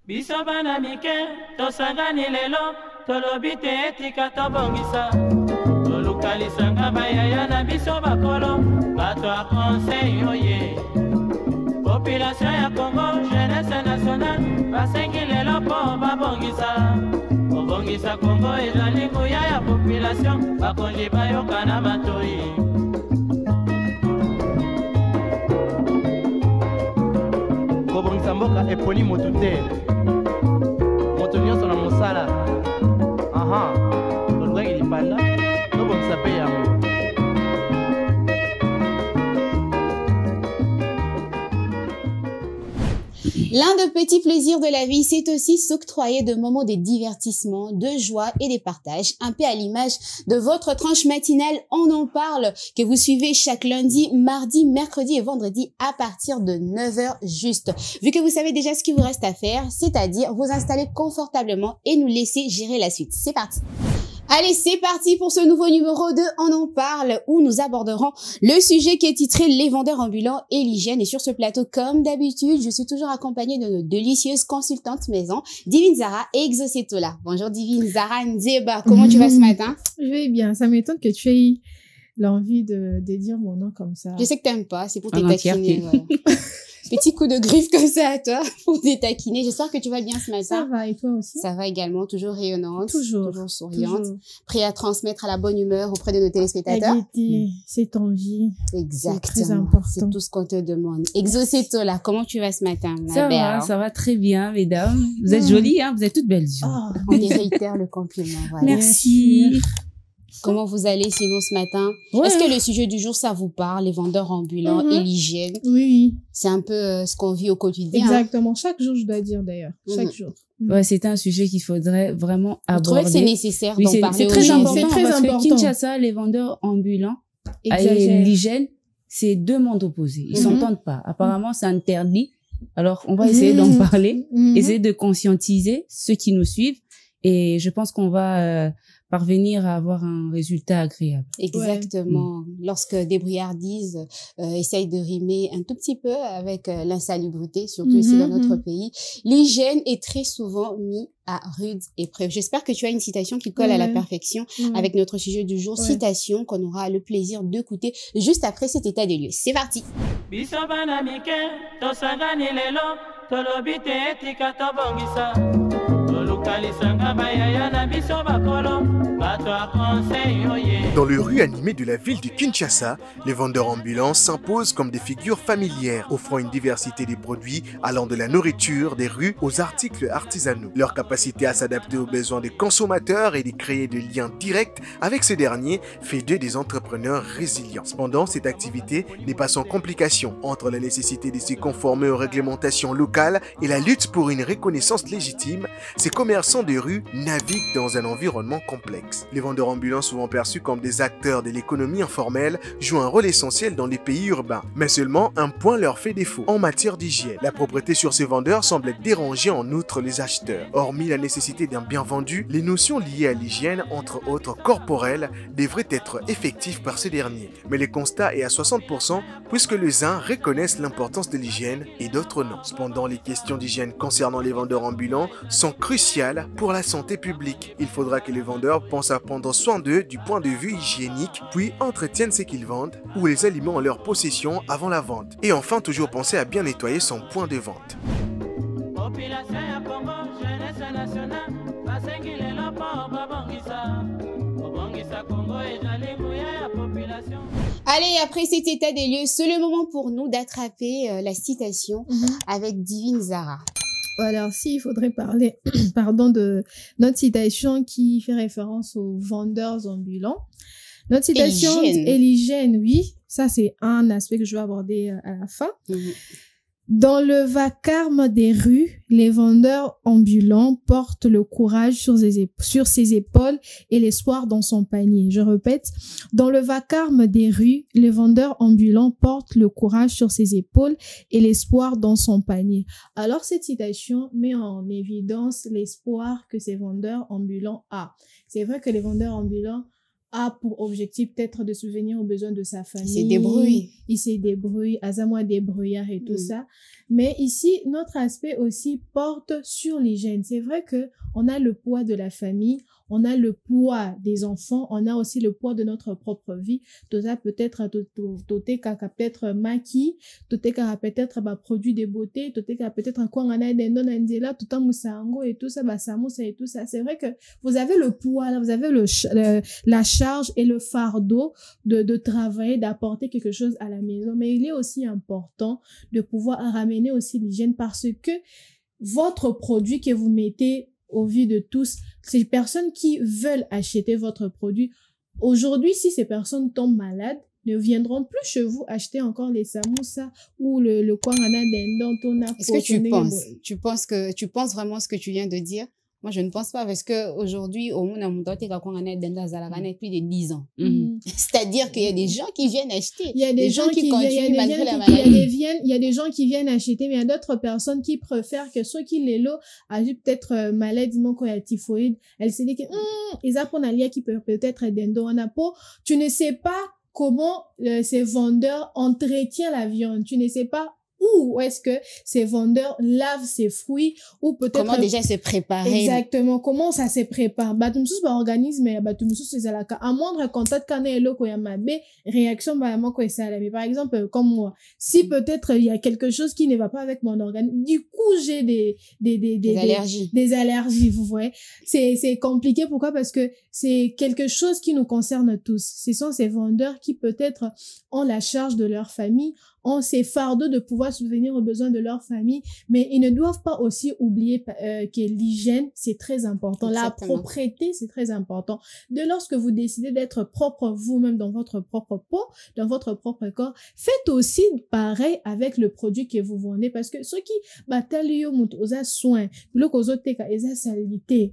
Biso bana mike, tosangani lelo, tolobite etika tobongisa. Tolukalisanga bayaya na biso bakolo, bato a conseil oye. Population ya Congo, jeunesse nationale, basengi lelo po babongisa. Obongisa Congo ezali nguya ya population, bakonji bayoka na batoi. Kobongisa mboka eponi motu te. Moto nyonso na mosala. Aha. Tolukaki lipanda, tobongisa pe yango. L'un des petits plaisirs de la vie, c'est aussi s'octroyer de moments de divertissement, de joie et de partage, un peu à l'image de votre tranche matinale. On en parle, que vous suivez chaque lundi, mardi, mercredi et vendredi à partir de 9h juste. Vu que vous savez déjà ce qu'il vous reste à faire, c'est-à-dire vous installer confortablement et nous laisser gérer la suite. C'est parti. Allez, c'est parti pour ce nouveau numéro de On en parle où nous aborderons le sujet qui est titré Les vendeurs ambulants et l'hygiène. Et sur ce plateau, comme d'habitude, je suis toujours accompagnée de nos délicieuses consultantes maison, Divine Zara et Exocetola. Bonjour Divine Zara Nzeba, comment tu vas ce matin? Je vais bien, ça m'étonne que tu aies l'envie de dire mon nom comme ça. Je sais que t'aimes pas, c'est pour t'étaquiner. Voilà. Petit coup de griffe comme ça à toi pour t'étaquiner. J'espère que tu vas bien ce matin. Ça va, et toi aussi? Ça va également, toujours rayonnante, toujours souriante, toujours. Prêt à transmettre à la bonne humeur auprès de nos téléspectateurs. C'est ton vie. Exactement. C'est très important. C'est tout ce qu'on te demande. Exocetola, comment tu vas ce matin, ça va très bien, mesdames. Vous êtes jolies, hein, vous êtes toutes belles. Oh, on les réitère le compliment. Voilà. Merci. Comment vous allez sinon ce matin? Ouais. Est-ce que le sujet du jour, ça vous parle, les vendeurs ambulants et l'hygiène? Oui. C'est un peu ce qu'on vit au quotidien. Exactement. Chaque jour, je dois dire d'ailleurs. Chaque jour. Ouais, c'est un sujet qu'il faudrait vraiment aborder. Vous trouvez que c'est nécessaire d'en parler? C'est très important. C'est très important. Que Kinshasa, les vendeurs ambulants et l'hygiène, c'est deux mondes opposés. Ils s'entendent pas. Apparemment, c'est interdit. Alors, on va essayer d'en parler, essayer de conscientiser ceux qui nous suivent. Et je pense qu'on va parvenir à avoir un résultat agréable. Exactement. Ouais. Lorsque des brouillardises essayent de rimer un tout petit peu avec l'insalubrité, surtout ici dans notre pays, l'hygiène est très souvent mise à rude épreuve. J'espère que tu as une citation qui colle à la perfection avec notre sujet du jour, citation qu'on aura le plaisir d'écouter juste après cet état des lieux. C'est parti. Dans les rues animées de la ville de Kinshasa, les vendeurs ambulants s'imposent comme des figures familières, offrant une diversité des produits allant de la nourriture, des rues aux articles artisanaux. Leur capacité à s'adapter aux besoins des consommateurs et de créer des liens directs avec ces derniers fait d'eux des entrepreneurs résilients. Cependant, cette activité n'est pas sans complications. Entre la nécessité de se conformer aux réglementations locales et la lutte pour une reconnaissance légitime, ces commerçants de rue naviguent dans un environnement complexe. Les vendeurs ambulants, souvent perçus comme des acteurs de l'économie informelle, jouent un rôle essentiel dans les pays urbains. Mais seulement un point leur fait défaut, en matière d'hygiène. La propreté sur ces vendeurs semble déranger en outre les acheteurs. Hormis la nécessité d'un bien vendu, les notions liées à l'hygiène, entre autres corporelles, devraient être effectives par ces derniers. Mais le constat est à 60% puisque les uns reconnaissent l'importance de l'hygiène et d'autres non. Cependant, les questions d'hygiène concernant les vendeurs ambulants sont cruciales pour la santé publique. Il faudra que les vendeurs pensent à prendre soin d'eux du point de vue hygiénique, puis entretiennent ce qu'ils vendent ou les aliments en leur possession avant la vente. Et enfin, toujours penser à bien nettoyer son point de vente. Allez, après cet état des lieux, c'est le moment pour nous d'attraper la citation avec Divine Zara. Alors, s'il faudrait parler, pardon, de notre citation qui fait référence aux vendeurs ambulants. Notre citation est l'hygiène, oui. Ça, c'est un aspect que je vais aborder à la fin. Dans le vacarme des rues, les vendeurs ambulants portent le courage sur ses épaules et l'espoir dans son panier. Je répète, dans le vacarme des rues, les vendeurs ambulants portent le courage sur ses épaules et l'espoir dans son panier. Alors, cette citation met en évidence l'espoir que ces vendeurs ambulants ont. C'est vrai que les vendeurs ambulants a pour objectif peut-être de subvenir aux besoins de sa famille. Il se débrouille. Azamoi débrouillard et tout ça. Mais ici, notre aspect aussi porte sur l'hygiène. C'est vrai que on a le poids de la famille, on a le poids des enfants, on a aussi le poids de notre propre vie. Tout ça peut-être peut-être maquis, peut-être produit de beauté, peut-être quoi on a des non là tout en moussango et tout ça, samoussa et tout ça. C'est vrai que vous avez le poids là, vous avez la charge et le fardeau de travailler, d'apporter quelque chose à la maison. Mais il est aussi important de pouvoir ramener aussi l'hygiène parce que votre produit que vous mettez au vu de tous, ces personnes qui veulent acheter votre produit, aujourd'hui, si ces personnes tombent malades, ne viendront plus chez vous acheter encore les samoussas ou le kwangana dendon tona. Est-ce que tu penses vraiment ce que tu viens de dire? Moi, je ne pense pas parce que aujourd'hui, au monde, on a plus de 10 ans. C'est-à-dire qu'il y a des gens qui viennent acheter. Il y a des gens qui continuent malgré la maladie. Il y a des gens qui viennent acheter, mais il y a d'autres personnes qui préfèrent que ceux qui les lotent ajoutent peut-être maladie, il y a typhoïde. Elle se dit que, ils apprennent à lire qui peut peut-être être dendo en peau. Tu ne sais pas comment ces vendeurs entretiennent la viande. Tu ne sais pas où est-ce que ces vendeurs lavent ces fruits ou peut-être comment déjà se préparer. Exactement, comment ça se prépare. Batumsus ba organisme ya batumsus ezalaka à moindre contact kana eloko ya mabe réaction ba moko esala. Mais par exemple comme moi, si peut-être il y a quelque chose qui ne va pas avec mon organisme, du coup j'ai des allergies, vous voyez. C'est compliqué, pourquoi? Parce que c'est quelque chose qui nous concerne tous. Ce sont ces vendeurs qui peut-être ont la charge de leur famille, ont ces fardeaux de pouvoir subvenir aux besoins de leur famille, mais ils ne doivent pas aussi oublier que l'hygiène, c'est très important. Exactement. La propreté, c'est très important. Dès lorsque vous décidez d'être propre vous-même dans votre propre peau, dans votre propre corps, faites aussi pareil avec le produit que vous vendez, parce que ceux qui bataillent aux soins,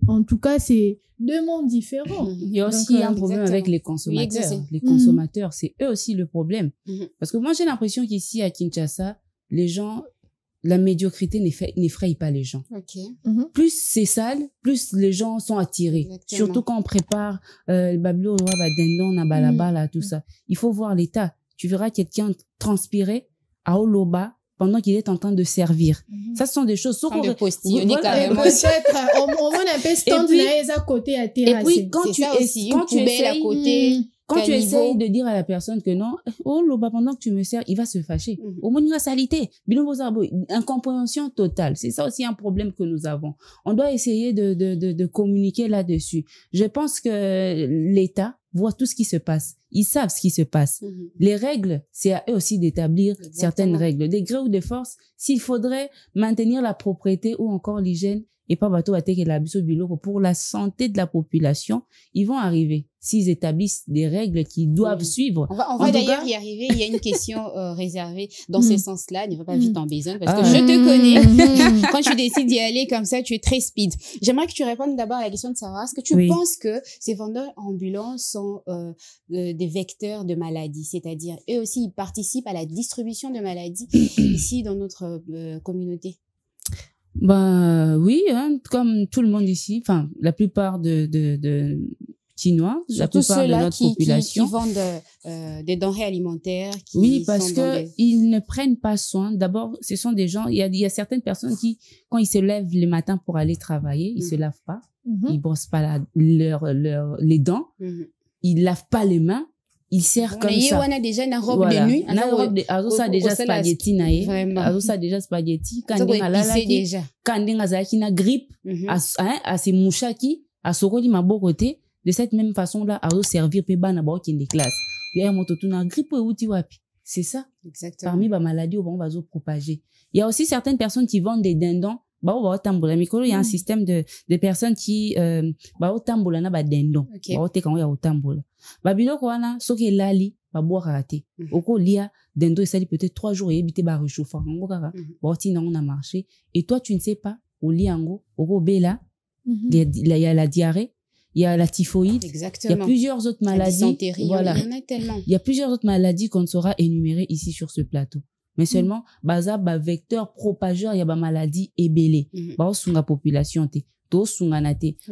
en tout cas, c'est deux mondes différents. Il y a aussi un problème avec les consommateurs. Oui, les consommateurs, c'est eux aussi le problème. Parce que moi, j'ai l'impression qu'ici, à Kinshasa, les gens, la médiocrité n'effraie pas les gens. Plus c'est sale, plus les gens sont attirés. Exactement. Surtout quand on prépare le babilo, dendon, nabalabala, tout ça. Il faut voir l'état. Tu verras quelqu'un transpirer à Oloba pendant qu'il est en train de servir. Ça, ce sont des choses... de postillonner carrément. Peut-être, on a un stand là, à côté à terrasser. Et puis, quand tu essayes... Quand tu essayes de dire à la personne que non, oh, loba, pendant que tu me sers, il va se fâcher. Au moins, il va salité. Incompréhension totale. C'est ça aussi un problème que nous avons. On doit essayer de communiquer là-dessus. Je pense que l'État voit tout ce qui se passe. Ils savent ce qui se passe. Les règles, c'est à eux aussi d'établir certaines règles. Des gré ou de force, s'il faudrait maintenir la propriété ou encore l'hygiène, et pas bateau à que la pour la santé de la population, ils vont arriver s'ils établissent des règles qu'ils doivent suivre. On va d'ailleurs y arriver. Il y a une question réservée dans ce sens-là. Ne va pas vite en besogne parce que je te connais. Quand tu décides d'y aller comme ça, tu es très speed. J'aimerais que tu répondes d'abord à la question de savoir est-ce que tu penses que ces vendeurs ambulants sont des vecteurs de maladies, c'est-à-dire eux aussi ils participent à la distribution de maladies ici dans notre communauté? Bah oui, hein, comme tout le monde ici, enfin la plupart de Chinois, la plupart de notre population qui vendent des denrées alimentaires. Oui, parce que ils ne prennent pas soin. D'abord, ce sont des gens. Il y a certaines personnes qui, quand ils se lèvent le matin pour aller travailler, ils se lavent pas, ils brossent pas les dents, ils lavent pas les mains. Il sert comme ça. On a déjà une robe de nuit. On a une robe de, ça déjà spaghetti naé. Vraiment. Ça déjà spaghetti. Quand on a la grippe, à ces mouchaki, à soroli ma beau côté, de cette même façon-là, à servir peba na bao qui des classes. Il y a un moto na grippe ou outi wapi. C'est ça. Exactement. Parmi les maladies, on va propager. Il y a aussi certaines personnes qui vendent des dindons. Il y a un système de personnes qui tambola na ba dendon te quand il y a tambola biloko wana soki lali ba boire te oko lia dendo esali peut-être 3 jours et ebité ba réchauffer ngo kaka ti na on a marché et toi tu ne sais pas au liango oko bela il y a la diarrhée, il y a la typhoïde. Exactement. Il y a plusieurs autres maladies. Voilà. Il y en a tellement. Il y a plusieurs autres maladies qu'on saura énumérer ici sur ce plateau. Mais seulement, vecteur propageur, il y a maladie ébélée. Sunga population te.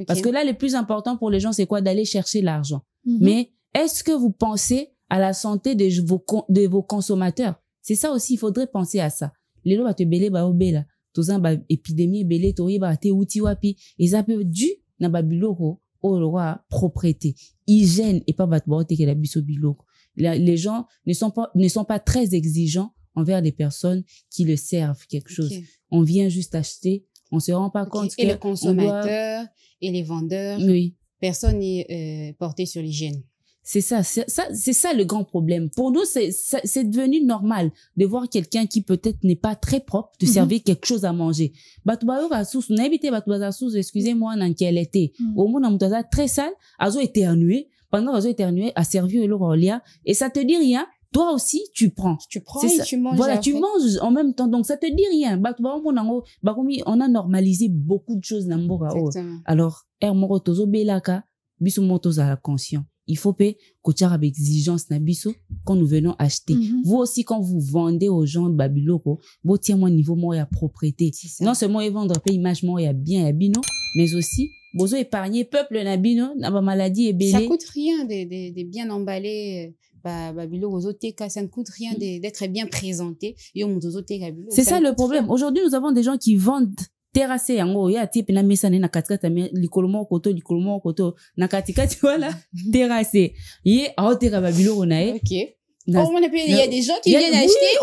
Parce que là, le plus important pour les gens, c'est quoi? D'aller chercher l'argent. Mais est-ce que vous pensez à la santé de vos consommateurs? C'est ça aussi, il faudrait penser à ça. Les lois te belé ba obela. Tozan ba épidémie belé tori ba te uti wapi. Et ça peut dû na ba biloko au roi propreté, hygiène et pas battre que la biso biloko. Les gens ne sont pas très exigeants envers les personnes qui le servent quelque chose. On vient juste acheter, on se rend pas compte que et le consommateur et les vendeurs, personne n'est porté sur l'hygiène. C'est ça le grand problème. Pour nous, c'est devenu normal de voir quelqu'un qui peut-être n'est pas très propre de servir quelque chose à manger. Excusez-moi, dans quel été. Au moins, on a très sale, azo éternué, pendant azo éternué, a servi le rolia, et ça te dit rien. Toi aussi, tu prends. Tu prends et tu manges. Voilà, tu manges en même temps. Donc, ça te dit rien. On a normalisé beaucoup de choses dans le alors, Hermoro Tozo Belaka, Biso Motos à la conscience. Il faut payer coachar avec exigence na biso quand nous venons acheter. Vous aussi, quand vous vendez aux gens de Babiloko, vous tiens mon niveau moi à propreté. Non seulement ils vendent un image moi à bien à bino, mais aussi vous épargner peuple na bino na ba maladie et belé. Ça coûte rien de bien emballer Babiloko zoteka, ça ne coûte rien d'être bien présenté. C'est ça le problème. Aujourd'hui, nous avons des gens qui vendent terrassé yango ya type na mesa na katikati likolomo koto na katikati voilà terrassé ye aoteka babilo na OK. Il y a des gens qui viennent acheter.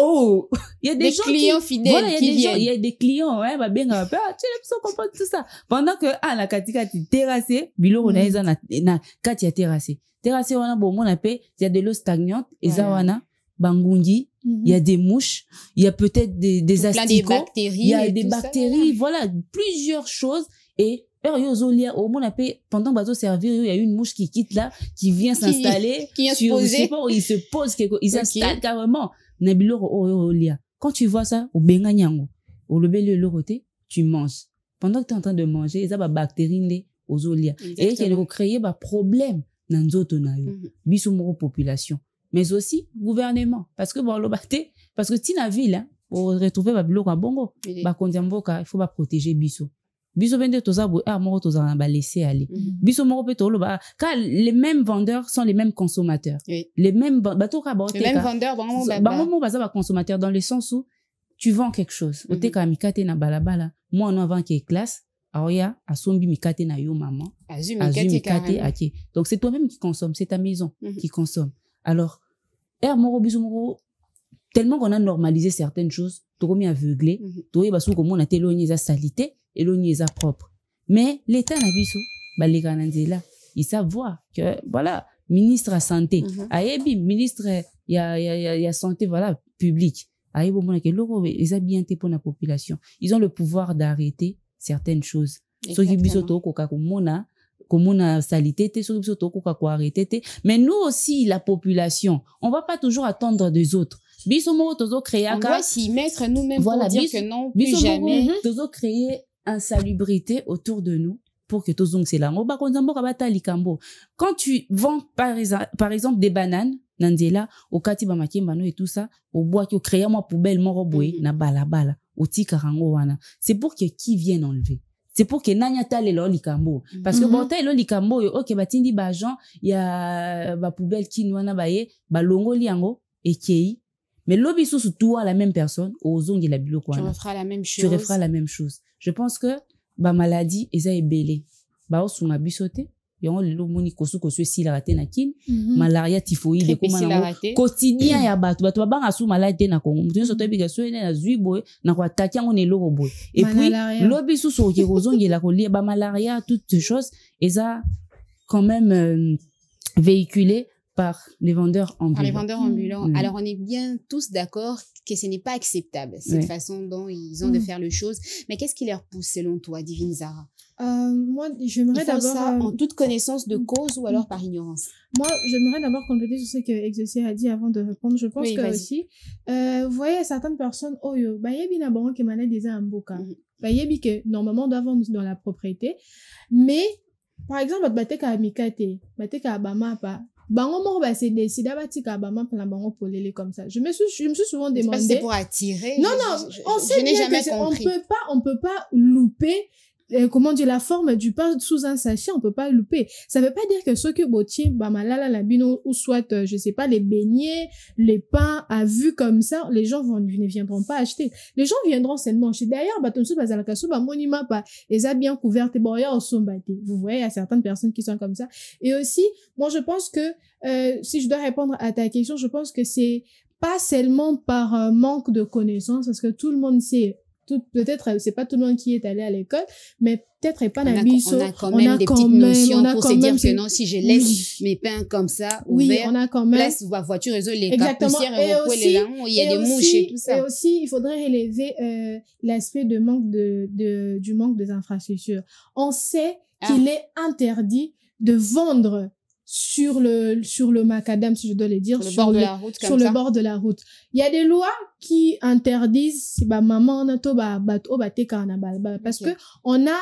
Il y a des gens clients fidèles. Voilà, il y a des clients, ouais, bah bien, tu les comprends tout ça. Pendant que la katikati terrassé, bilo na eza na kati ya terrassé. Terrassé wana bon mon appel, il y a de l'eau stagnante et ça wana bangungi, il y a des mouches, il y a peut-être des asticots, il y a des bactéries, voilà, plusieurs choses. Et pendant que vous servir, il y a une mouche qui quitte là, qui vient s'installer, il se pose il s'installe carrément. Quand tu vois ça, tu manges. Pendant que tu es en train de manger, il y a des bactéries aux olia. Et il y a créé des problèmes dans notre population. Mais aussi gouvernement, parce que parce que si la ville pour retrouver babilo ka bongo ba kondiamboka il faut ba protéger biso bende toza bo moko toza ba laisser aller biso moko pe tolo ba car les mêmes vendeurs sont les mêmes consommateurs, les mêmes vendeurs bango ba consommateurs dans le sens où tu vends quelque chose oteka mikate na balabala moi on avant qui est classe aoya asombi mikate na yo maman azu mikate ake donc c'est toi-même qui consomme, c'est ta maison qui consomme. Alors tellement qu'on a normalisé certaines choses, tout mis aveuglé, tout parce que on a téloigné sa salité et l'ogné sa propre. Mais l'État n'a biso, les Canadiens ils savent voir que voilà, ministre à santé, ayebi ministre y a santé voilà publique, ayebo mona que loko ils a bien été pour la population. Ils ont le pouvoir d'arrêter certaines choses. Ce qui biso to koka komona comme salité, mais nous aussi, la population, on va pas toujours attendre des autres. On doit s'y mettre nous-mêmes pour dire que non, plus jamais. Tozo créer insalubrité autour de nous pour que tozo c'est là. Quand tu vends par exemple des bananes, nandela, au kati ba makembano et tout ça, au bois qui créer moi poubelle moro boy na balabala, au tikarango wana. C'est pour que qui viennent enlever. C'est pour que nanya tale lo likambo parce que bon tale lo likambo OK batindi ba gens il y a ba poubelle qui noana baye ba longoli yango ekei mais lobi sous toi la même personne ozongi la biloko wana tu referas la même chose. Je pense que ba maladie eza ebele ba osunga bisote yango lelo moni kosu si la raté na kin malaria typhoïde comme quotidien ya bato babanga sous maladie na Congo mutu so tobi gaso na zuibo na kwa taki yango ne loko boy et puis lobi sous so ke kozongi la kolia ba malaria toutes ces choses et ça quand même véhiculé par les vendeurs ambulants. Alors, on est bien tous d'accord que ce n'est pas acceptable, cette façon dont ils ont de faire les choses. Mais qu'est-ce qui leur pousse, selon toi, Divine Zara? Moi, j'aimerais d'abord... ça en toute connaissance de cause ou alors par ignorance? Moi, j'aimerais d'abord compléter sur ce que Exaucé a dit avant de répondre. Je pense que aussi, vous voyez, certaines personnes, yebi na bango ke mané déjà en boka. Yebi que normalement, nous avons dans la propriété. Mais, par exemple, bateka amikate, bateka abamapa, bango moko ba se décide batika bama pela bango polele comme ça. Je me suis souvent demandé c'est pour attirer. Non, on sait bien que on peut pas louper comment dire, la forme du pain sous un sachet, on peut pas louper. Ça veut pas dire que ceux que botier, bah, malala, la bino, ou soit, je sais pas, les beignets, les pains à vue comme ça, les gens ne viendront pas acheter. Les gens viendront seulement acheter. D'ailleurs, bah, ton sou, bah, zalakaso, bah, monima, pas, et ça bien couvert, et bon, au sombate. Vous voyez, il y a certaines personnes qui sont comme ça. Et aussi, moi, je pense que, si je dois répondre à ta question, je pense que c'est pas seulement par manque de connaissances, parce que tout le monde sait, peut-être c'est pas tout le monde qui est allé à l'école, mais peut-être pas on a quand même des petites notions pour se dire que non, si je laisse mes pains comme ça ouverts, on a quand même place la voiture les exactement. Et aussi, il y a des mouches et tout ça. Et aussi, il faudrait relever l'aspect du manque des infrastructures. On sait qu'il est interdit de vendre sur le macadam, si je dois le dire, sur le bord de la route. Il y a des lois qui interdisent, maman, parce que on a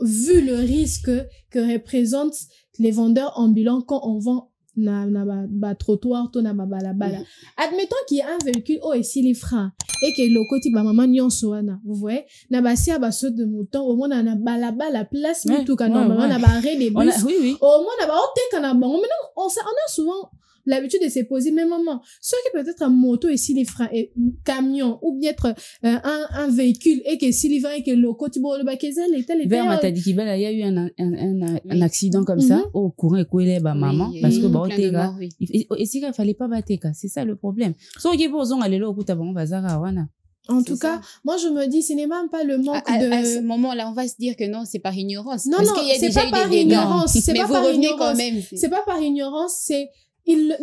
vu le risque que représentent les vendeurs ambulants quand on vend na trottoir to na balabala. Admettons qu'il y a un véhicule et si les freins et que le côté maman nyonso wana, vous voyez, na basia baso de mouton au moins na balabala place mais tout quand normalement na barré des bus au moins na ba oteka na bango. Maintenant on a souvent l'habitude de se poser même moment ceux qui peut-être un moto et si les freins et camion ou bien être un véhicule et que si les freins et que le côté bon le bakeza l'étal vers Matadikibela il y a eu un accident comme ça au courant écoulé ba maman parce que ba oteka et si il fallait pas bateka, c'est ça le problème. So qui posons aller là au kuta bon bazara wana. En tout cas, moi je me dis, ce n'est même pas le manque de... À ce moment-là, on va se dire que non, c'est par ignorance. Non, parce non, qu'il y a c'est déjà pas par ignorance. C'est pas par ignorance. C'est pas par ignorance, c'est...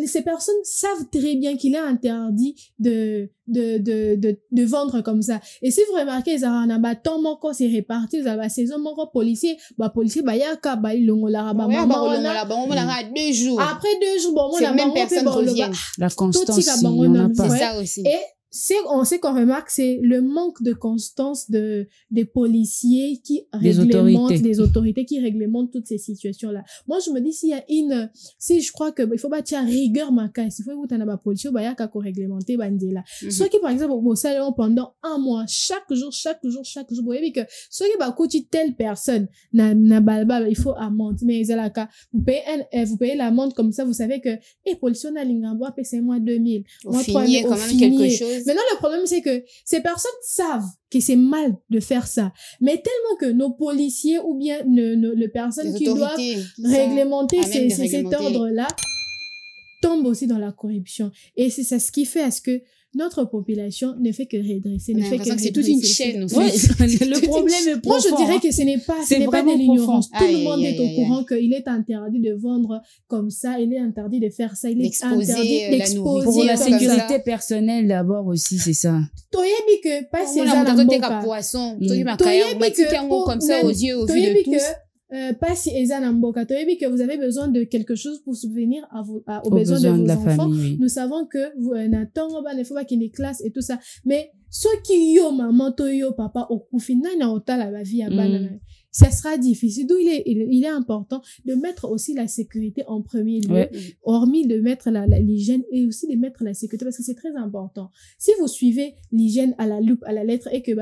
Ces personnes savent très bien qu'il est interdit de vendre comme ça. Et si vous remarquez, ça en a bâton, quand c'est réparti, vous avez la saison, mon policier, yaka, on a 2 jours. Après 2 jours, bon, c'est même personne revient. La constance, il y en a pas. C'est ça aussi. Et on sait qu'on remarque, c'est le manque de constance des policiers qui réglementent, des autorités qui réglementent toutes ces situations-là. Moi, je me dis, si je crois que, il faut bâtir rigueur, il faut que tu aies policier, il y a qu'à réglementer, bandela. Ceux qui, par exemple, au salon pendant 1 mois, chaque jour, vous voyez que ceux qui, coûtent telle personne, il faut amende. Mais, vous payez l'amende comme ça, vous savez que, policier, on a l'ingamba, c'est moi 2000. Moi, 3000, quand même quelque chose. Maintenant, le problème, c'est que ces personnes savent que c'est mal de faire ça. Mais tellement que nos policiers ou bien les personnes qui doivent réglementer cet ordre-là tombent aussi dans la corruption. Et c'est ça ce qui fait à ce que notre population ne fait que redresser. C'est toute une chaîne. Le problème est profond. Moi, je dirais que ce n'est pas de l'ignorance. Tout le monde est au courant qu'il est interdit de vendre comme ça, il est interdit de faire ça, il est interdit d'exposer. Pour la sécurité personnelle d'abord aussi, c'est ça. Toyebi que pas ces poisson, comme ça aux yeux, au vu de tous. Pas si que vous avez besoin de quelque chose pour subvenir aux besoins de vos enfants. Famille, nous savons que vous il faut pas qu'il y ait des classes et tout ça. Mais ceux qui yo maman to yo papa au final na otala la vie à banana. Ça sera difficile. D'où il est important de mettre aussi la sécurité en premier lieu, hormis de mettre l'hygiène et aussi de mettre la sécurité parce que c'est très important. Si vous suivez l'hygiène à la loupe, à la lettre et que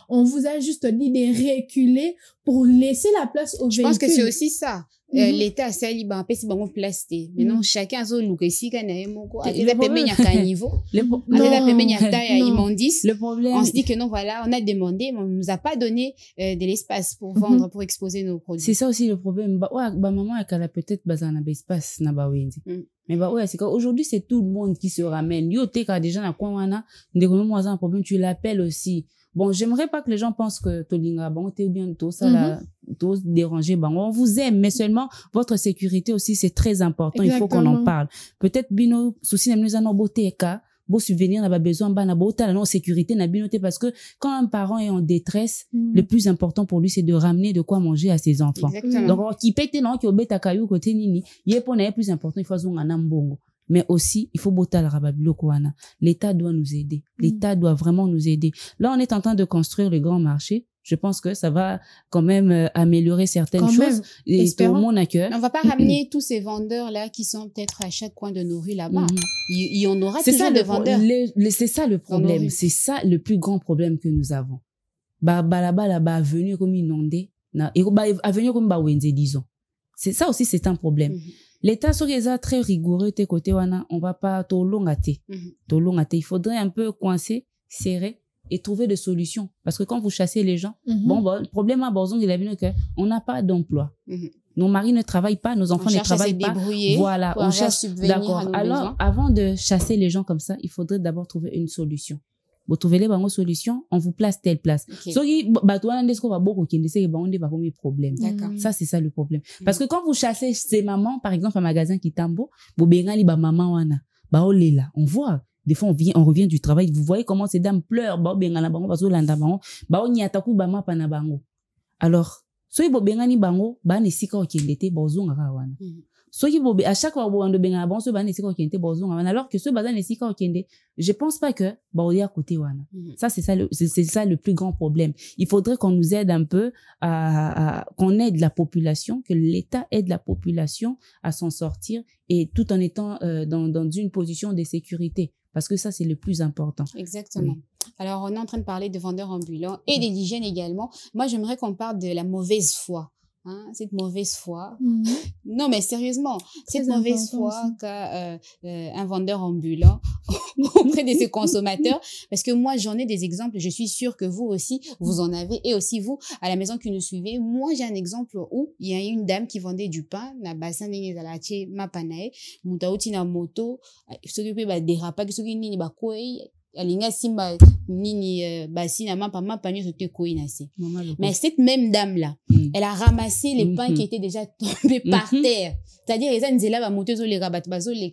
on vous a juste dit de reculer pour laisser la place aux véhicules. Je pense que c'est aussi ça. L'État a libre en si bon place maintenant chacun a son look ici quand il a payé un niveau il a payé un immondice. Le problème on se dit que non, voilà, on a demandé mais on nous a pas donné de l'espace pour vendre, pour exposer nos produits. C'est ça aussi le problème. Maman elle a peut-être besoin d'un espace na ba wendi. Mais c'est qu'aujourd'hui c'est tout le monde qui se ramène. Yo te ka déjà na kwa wana ndeko moi un problème, tu l'appelles aussi. Bon, j'aimerais pas que les gens pensent que Tolinga, bon, t'es bien tout ça, là, tout déranger, bon, on vous aime, mais seulement votre sécurité aussi, c'est très important. Exactement. Il faut qu'on en parle. Peut-être, bino, souci, nous en beauté, beau subvenir, n'a pas besoin, n'a pas la sécurité, n'a binoté, parce que quand un parent est en détresse, le plus important pour lui, c'est de ramener de quoi manger à ses enfants. Exactement. Donc, qui pète, non, qui obète à caillou, côté nini, yé pour n'a plus important, il faut un ambongo. Mais aussi, il faut botter le rababilo kouana. L'État doit nous aider. L'État doit vraiment nous aider. Là, on est en train de construire le grand marché. Je pense que ça va quand même améliorer certaines choses. Et tout le monde a cœur. On va pas ramener tous ces vendeurs-là qui sont peut-être à chaque coin de nos rues là-bas. Il y en aura toujours des vendeurs. C'est ça le problème. C'est ça le plus grand problème que nous avons. venir comme inondé et venir comme wenze disons. C'est ça aussi, c'est un problème. L'État sur les a très rigoureux tes côtés on va pas tolongate. Il faudrait un peu coincer, serrer et trouver des solutions parce que quand vous chassez les gens, le problème à Borzong il a vu que on n'a pas d'emploi. Nos maris ne travaillent pas, nos enfants ne travaillent pas. Voilà, on cherche. D'accord. Alors, avant de chasser les gens comme ça, il faudrait d'abord trouver une solution. Vous trouvez les bonnes solutions, on vous place telle place. Ça, c'est ça le problème. Parce que quand vous chassez ces mamans, par exemple, un magasin qui tambo, on voit. Des fois, on revient du travail, vous voyez comment ces dames pleurent. Alors, soki bobengani bango ba nesika okendete bozonga kawana soki bobe à chaque fois boando benga bon so ba nesika okendete bozonga wana alors que ce bazan nesika okende je pense pas que ba oya côté wana ça c'est ça le plus grand problème. Il faudrait qu'on nous aide un peu qu'on aide la population, que l'État aide la population à s'en sortir et tout en étant dans une position de sécurité parce que ça c'est le plus important. Exactement. Oui. Alors, on est en train de parler de vendeurs ambulants et de l'hygiène également. Moi, j'aimerais qu'on parle de la mauvaise foi. Hein, cette mauvaise foi. Non, mais sérieusement, cette mauvaise foi qu'a un vendeur ambulant auprès de ses consommateurs. Parce que moi, j'en ai des exemples. Je suis sûre que vous aussi, vous en avez. Et aussi vous, à la maison qui nous suivez. Moi, j'ai un exemple où il y a une dame qui vendait du pain. Na bassin n'engezalache mapanae. Mutauti na moto. S'occuper ba dérapage. S'occuper ni ba koi. Alinga simba nini basi na mapa panyo sote koinase. Mais cette même dame là, elle a ramassé les pains qui étaient déjà tombés par terre. C'est-à-dire les nzela ba moto zo les rabat bazo les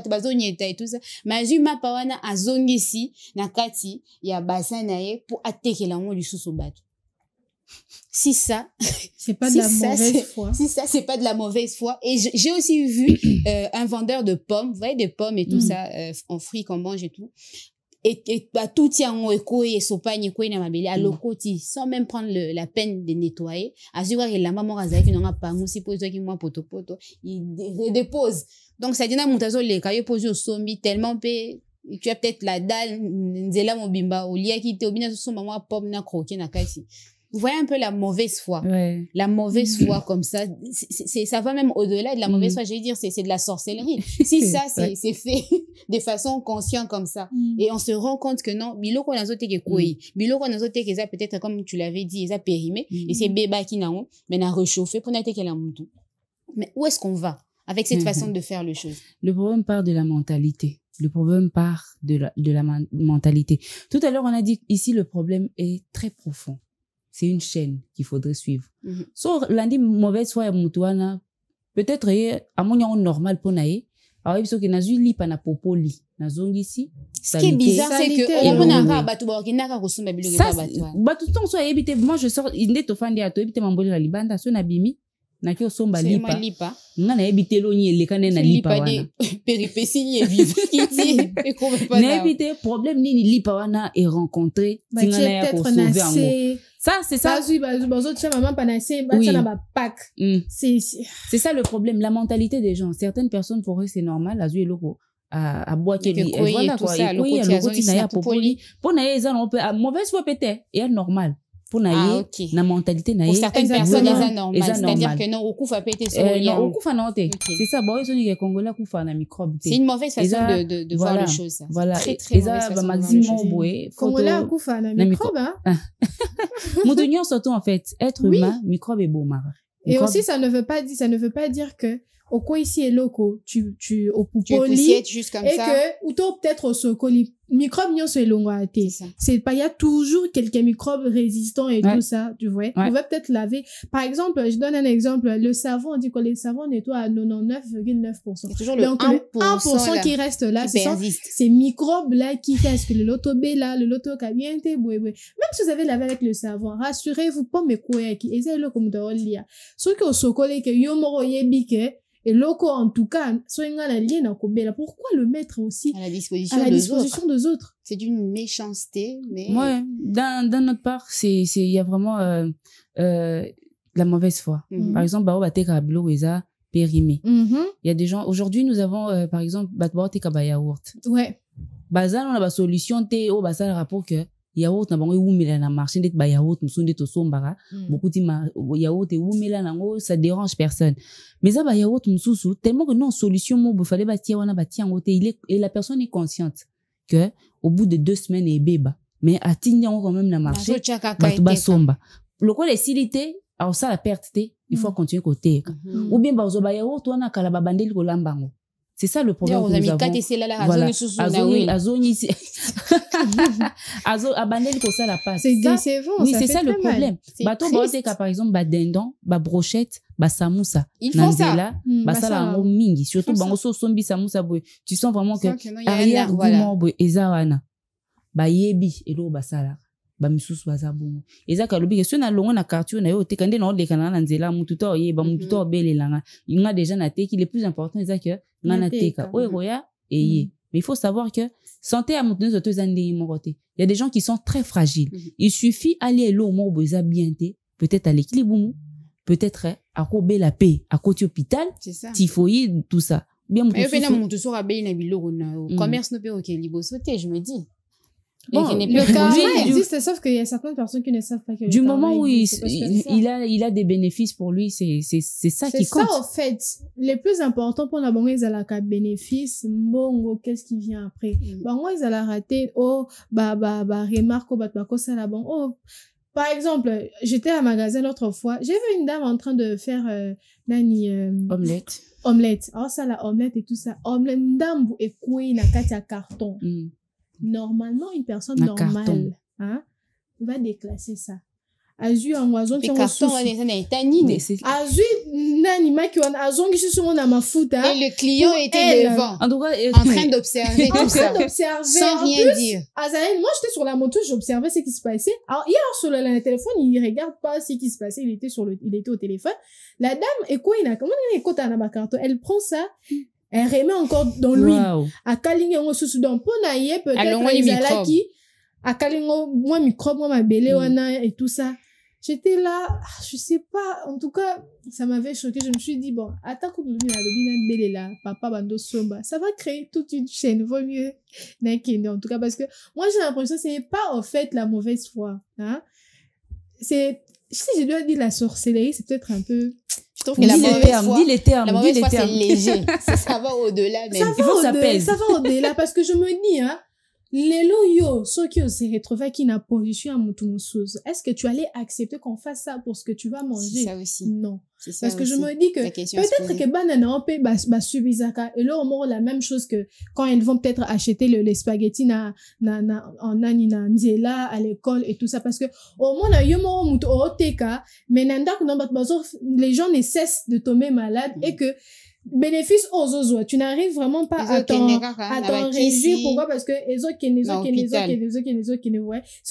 bazo nyeta et tout ça. Mais ju mapa wana azongisi na kati ya bassin nae pour attaquer la ngo lisusu bato. Si ça, c'est pas de la mauvaise foi. Si ça, c'est pas de la mauvaise foi. Et j'ai aussi vu un vendeur de pommes, vous voyez, des pommes et tout ça, en fruits qu'on mange et tout. Et tout tient en écho et sopagne quoi na mabeli à lokoti sans même prendre la peine de nettoyer azura que la maman razaki qui n'ont pas si pose qui moi poto il redépose donc ça dit na mutazo le kayo pose au sombi tellement pe tu as peut-être la dalle nzela mobimba au lia qui te obina so maman pomme na croquer na kasi. Vous voyez un peu la mauvaise foi. Ouais. La mauvaise foi comme ça, ça va même au-delà de la mauvaise foi. Je veux dire, c'est de la sorcellerie. Si ça, c'est fait de façon consciente comme ça. Et on se rend compte que non, biloko na zote ke koi. Biloko na zote ke ça peut-être comme tu l'avais dit, ça périmé. Et c'est béba qui n'a mais n'a réchauffé pour n'attaquer la moutou. Mais où est-ce qu'on va avec cette façon de faire les choses? Le problème part de la mentalité. Le problème part de la mentalité. Tout à l'heure, on a dit ici, le problème est très profond. C'est une chaîne qu'il faudrait suivre. So, lundi, mauvaise foi, peut-être, à mon niveau normal pour naïe, alors, il faut que nazu li pa na popoli, na zongi si. Ce qui est bizarre, c'est que, on a un bateau, qui n'a pas reçu ma moi, je sors, il n'est pas fan à toi, il m'a la libanda, son abimi, na ki osomba lipa. Na ebite lo ni elekane na lipa wana. Péripéties ni vivre qui dit, et qu'on veut pas. Na ebite, problème ni lipa wana est rencontré, tingana ya ko sauver en gros. Ça, c'est ça. C'est ça le problème, la mentalité des gens. Certaines personnes, pour eux, c'est normal, à boire voilà quoi. Et pour mauvaise foi peut-être, et normal. Pour na mentalité pour certaines personnes, c'est normal. C'est-à-dire que non, au coup, faut péter sur le non, au coup, c'est ça. Bon, ils ont dit que Congolais, coup, na microbe. C'est une mauvaise façon de voir les choses, ça. Voilà. Très, très mauvaise façon de voir les choses. Congolais, coup, na microbe, hein. Moudonion, surtout, en fait, être humain, microbe est beau, Mara. Et aussi, ça ne veut pas dire que, au quoi ici est loco, tu au poupoli, et que, ou peut-être au socoli, microbes n'y sont longs à thé. C'est pas, il y a toujours quelques microbes résistants et tout ça, tu vois. On va peut-être laver. Par exemple, je donne un exemple, le savon, on dit que les savons nettoient à 99,9%. Toujours le 1% qui reste là, c'est ces microbes-là qui restent, que le lotobé là, le lotocabiente, même si vous avez lavé avec le savon, rassurez-vous, pas mes couilles qui, et c'est le comme de l'ia. Ceux qui ont socolé que yomoro yebike, et loco, en tout cas, pourquoi le mettre aussi à la disposition des autres? C'est d'une méchanceté, mais... Ouais, d'un autre part, il y a vraiment la mauvaise foi. Par exemple, périmé. Il y a des gens, aujourd'hui, nous avons, par exemple, yaourt. Ouais. Bazal, on a la solution, rapport que yaourt na bango wumela na marché ndet ba yaourt musonde to sombara beaucoup di yaourt wumela nango ça dérange personne mais ça ba yaourt mususu tellement que non solution mo bo fallait batia wana batia ngote et la personne est consciente que au bout de 2 semaines et beba mais atinya quand même na marché ba somba loko les silité alors ça la perte il faut continuer côté ou bien ba zo ba yaourt wana kala ba bandeli ko lambango. C'est ça le problème que nous avons. Voilà. C'est décevant. Oui, c'est ça le problème. Bateau bote par exemple dindon, brochette, samoussa. Ils font ça. Ça la mingi. Surtout bango so sombi samoussa boy. Tu sens vraiment que arrière gourmand boy ezawana. Yebi elo basala. Misusu baza bongo. Eza kalobi que si on a longo na quartier na yo te kande na odekana na nzela mutu to yeba mutu to belelanga. Il y a déjà na teki le plus important eza que na teka. Oya mais il faut savoir que santé à mutu zo to zandi morote. Il y a des gens qui sont très fragiles. Il suffit aller lo mo boza bienté, peut-être à l'équilibre, peut-être à rober la paix, à côté hôpital, typhoïde, tout ça. Bien mutu. Mais na mutu so rabeli na biloko na commerce no pe OK libo sauté, je me dis. Bon, le karma existe, sauf qu'il y a certaines personnes qui ne savent pas que du moment où il a des bénéfices pour lui, c'est ça qui compte. C'est ça, en fait. Le plus important pour la banque, ils ont la bénéfice. Bon, qu'est-ce qui vient après? Banque, ils ont la raté. Oh, remarque, ça la banque. Oh, par exemple, j'étais à un magasin l'autre fois. J'ai vu une dame en train de faire, omelette. Alors, ça, la omelette et tout ça. Omelette, une dame, et quoi, il a un carton. Normalement, une personne normale va déclasser ça. Azu en oiseau qui ont carton Azu n'anima qui ont azongi sur mon amafuta. Et le client était devant. En tout cas, en train d'observer tout ça. Sans rien dire. Azaïn, moi j'étais sur la moto, j'observais ce qui se passait. Alors hier sur le téléphone, il regarde pas ce qui se passait, il était au téléphone. La dame, et quoi il a comment elle écoute un carton, elle prend ça. Elle remet encore dans l'huile. À Kalingo, sous dans Ponaye, peut-être, Izalaki. À Kalingo, moi, microbe, moi, ma belle, et tout ça. J'étais là, je sais pas, en tout cas, ça m'avait choqué. Je me suis dit, bon, attends, comme le belle là, papa, bando somba, ça va créer toute une chaîne. Vaut mieux, en tout cas, parce que moi, j'ai l'impression que c'est pas, en fait, la mauvaise foi, c'est, si je dois dire la sorcellerie, c'est peut-être un peu, je trouve que la mauvaise foi, c'est léger. Ça va au-delà, même. Il faut que ça pèse. Ça va au-delà, parce que je me dis, les loyaux, ceux qui se retrouvent qui n'a position à Moutoumousouz, est-ce que tu allais accepter qu'on fasse ça pour ce que tu vas manger? C'est ça aussi. Non. Parce que je me dis que peut-être que banana peut subizaka et là on aura la même chose que quand ils vont peut-être acheter les spaghettis en nzela à l'école et tout ça parce que au moins na yomo muto oteka mais nanda les gens ne cessent de tomber malades et que bénéfice aux autres, tu n'arrives vraiment pas à t'en réjouir. Pourquoi? Parce que les autres c'est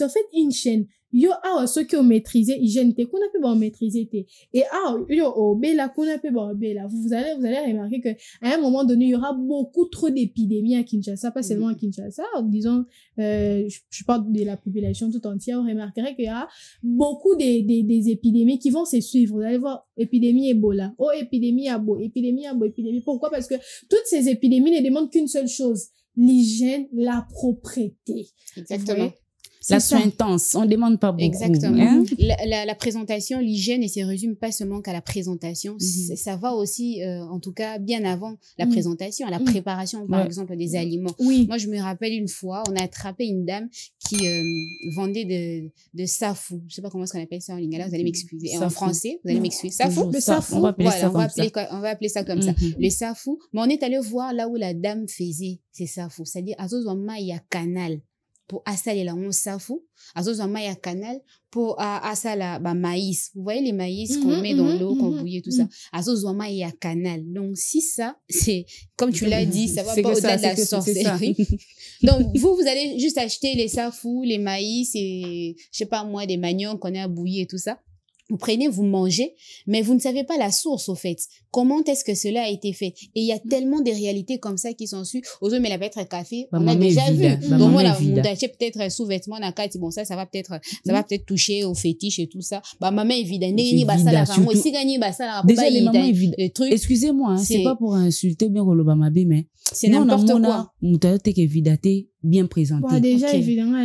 en fait une chaîne. Yo ceux qui ont maîtrisé hygiène qu'on a pu maîtriser et yo bela qu'on a pu bela vous allez remarquer que à un moment donné il y aura beaucoup trop d'épidémies à Kinshasa, pas seulement à Kinshasa, disons je parle de la population tout entière. Vous remarquerez qu'il y a beaucoup des épidémies qui vont se suivre. Vous allez voir épidémie Ebola, épidémie Abo, épidémie. Pourquoi? Parce que toutes ces épidémies ne demandent qu'une seule chose, l'hygiène, la propreté. Exactement. L'action intense, on demande pas beaucoup. Exactement. La présentation, l'hygiène, et ça résume pas seulement qu'à la présentation, ça va aussi, en tout cas, bien avant la présentation, à la préparation, par exemple, des aliments. Oui. Moi, je me rappelle une fois, on a attrapé une dame qui vendait de safou. Je sais pas comment est-ce qu'on appelle ça en lingala, vous allez m'excuser. En français, vous allez m'excuser. Safou? Le safou. On va appeler ça comme ça. Le safou. Mais on est allé voir là où la dame faisait ces safou. C'est-à-dire, à Zozoma, il y a canal. Pour assaler la on safou, azozama ya canal pour asala maïs. Vous voyez les maïs qu'on met dans l'eau, qu'on bouille tout ça. Azozama ya canal. Donc si ça, c'est comme tu l'as dit, ça va pas au-delà de la sorcellerie. Donc vous allez juste acheter les safou, les maïs et je sais pas moi des manions qu'on a bouillis et tout ça. Vous prenez, vous mangez, mais vous ne savez pas la source, au fait. Comment est-ce que cela a été fait? Et il y a tellement de réalités comme ça qui sont sues. Aux hommes, mais la peut-être café, on a déjà vu. Donc, moi, on a acheté peut-être un sous-vêtement, bon, ça va peut-être toucher au fétiche et tout ça. Maman est vide. Déjà, les mamans est vide. Excusez-moi, c'est pas pour insulter bien le Bamabé, mais c'est n'importe quoi. bien présenté. Bon, déjà, évidemment,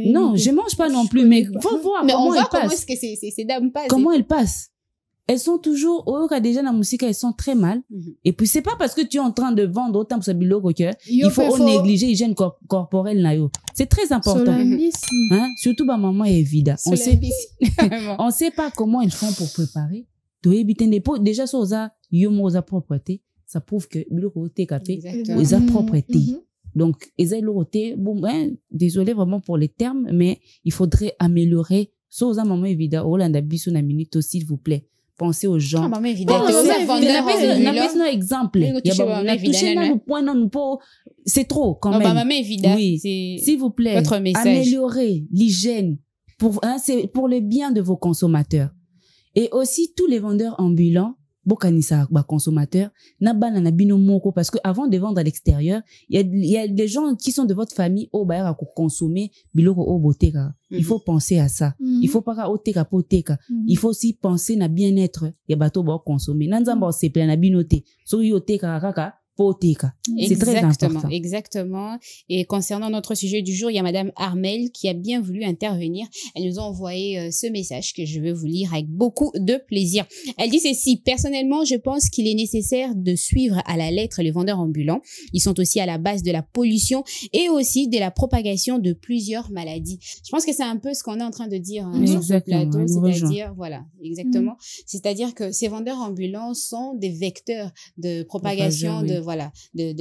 non, je mange pas non plus, mais faut voir comment elle passe. Comment est-ce que ces dames passent. Comment elles passent. Elles sont toujours, déjà dans la musique, elles sont très mal. Et puis, c'est pas parce que tu es en train de vendre autant pour ce biloko que il faut négliger l'hygiène corporelle. C'est très important. Hein? Surtout, maman est évidente. On sait pas comment ils font pour préparer. Déjà, ça, osa propreté. Ça prouve que biloko te capé, osa propreté. Donc, bon, désolé vraiment pour les termes, mais il faudrait améliorer. Ça, maman évident. Olanda biso na minute, s'il vous plaît. Pensez aux gens. Maman évident. Un exemple. C'est trop, quand même. Maman évident. Oui. S'il vous plaît. Votre message. Améliorer l'hygiène. C'est pour le bien de vos consommateurs. Et aussi, tous les vendeurs ambulants, bokanisa consommateurs, na bino moko, parce que avant de vendre à l'extérieur, il y a des gens qui sont de votre famille au bayara pour consommer biloko au boteka. Il faut penser à ça. Il faut pas oteka poteka. Il faut aussi penser na bien-être ya bato ba consommer. Nanzamba se plein na binote. So yoteka kaka c'est très important. Exactement. Et concernant notre sujet du jour, il y a Madame Armel qui a bien voulu intervenir. Elle nous a envoyé ce message que je vais vous lire avec beaucoup de plaisir. Elle dit ceci: personnellement, je pense qu'il est nécessaire de suivre à la lettre les vendeurs ambulants. Ils sont aussi à la base de la pollution et aussi de la propagation de plusieurs maladies. Je pense que c'est un peu ce qu'on est en train de dire sur ce plateau, c'est-à-dire, voilà, exactement. C'est-à-dire que ces vendeurs ambulants sont des vecteurs de propagation de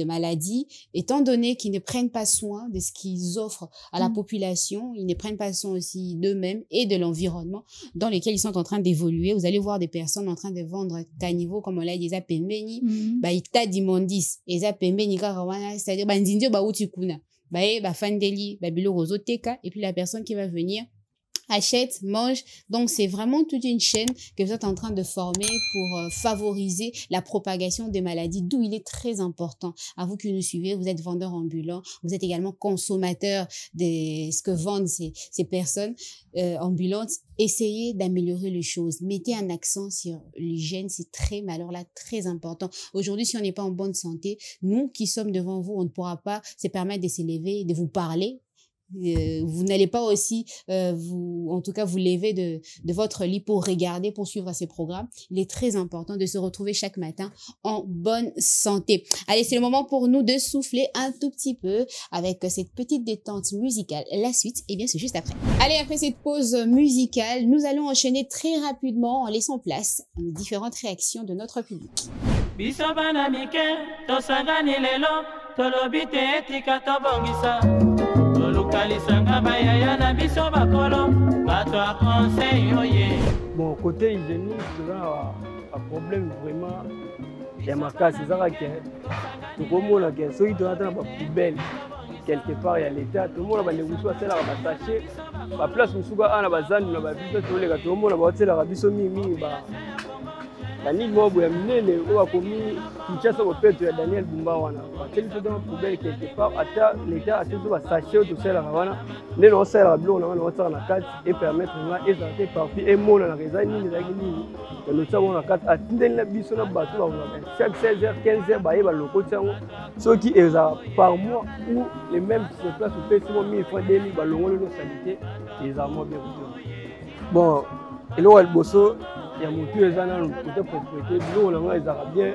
maladies, étant donné qu'ils ne prennent pas soin de ce qu'ils offrent à la population, ils ne prennent pas soin aussi d'eux-mêmes et de l'environnement dans lequel ils sont en train d'évoluer. Vous allez voir des personnes en train de vendre caniveau, comme on l'a dit, pembeni, ita d'immondice, pembeni, c'est-à-dire, nzindio ba utikuna, fandeli, bilo rozoteka, et puis la personne qui va venir achète, mange. Donc, c'est vraiment toute une chaîne que vous êtes en train de former pour favoriser la propagation des maladies, d'où il est très important. À vous qui nous suivez, vous êtes vendeur ambulant, vous êtes également consommateur de ce que vendent ces personnes ambulantes. Essayez d'améliorer les choses. Mettez un accent sur l'hygiène, c'est mais alors là, très important. Aujourd'hui, si on n'est pas en bonne santé, nous qui sommes devant vous, on ne pourra pas se permettre de s'élever, de vous parler. Vous n'allez pas aussi en tout cas vous lever de votre lit pour regarder, pour suivre ces programmes. Il est très important de se retrouver chaque matin en bonne santé. Allez, c'est le moment pour nous de souffler un tout petit peu avec cette petite détente musicale. La suite, eh bien, c'est juste après. Allez, après cette pause musicale, nous allons enchaîner très rapidement en laissant place aux différentes réactions de notre public. Bon, côté hygiénique, c'est un problème vraiment. Il y a ma casse, c'est ça qui est. Tout le monde a ceux qui doivent être poubelle. Quelque part, il y a l'État. Tout le monde a des rousseaux à celle à sachet. La place où il y a des gens qui ont des tout le monde a des gens qui Daniel Mobo ya minene owa komi Kinshasa opeto ya Daniel Bumba wana bateli to dans poubelle quelque part ata l'État a toujours sachet tout ça là wana ne non ça là blo na wana na carte et permettre na ezanté parti et mona na rezani ni zagini et nous savons na carte atindeni la biso na bato ba chaque 16h 15h ba yeba loko tsango ceux qui est par mois ou les mêmes se place au pèsement 1000 francs 2000 ba longolo no sanité les armes bien bon et là le bosso il y a mon tueur dans le côté propriété bleu là ils ont bien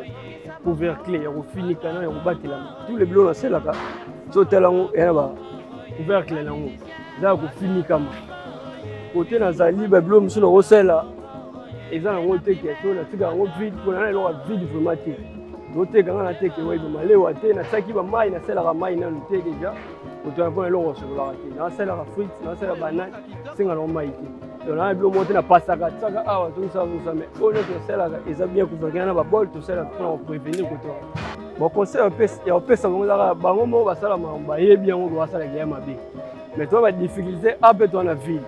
couvert clé il y a fini canal il y a battu là tous les bleus là c'est là so telango et là couvert clé là là ko fini comme côté na zali ba bleu monsieur no sela ils ont monté quelque là tu ga on vide pour là là vide vraiment té doté quand na té que ouais malé wa té na saki ba mai na sela ga mai na té déjà auto avant là on se la té na sela ga fruit na sela banane singa no mai on a bien monté na pasaka tsaka awa tout ça mais on est celle là ils ont bien couvert na ba bol tout ça pour prévenir côté bon conseil un peu il y a un peu ça là bango mo ba sala mamba ye bien on doit sala ya mabe mais toi va difficulté un peu dans la ville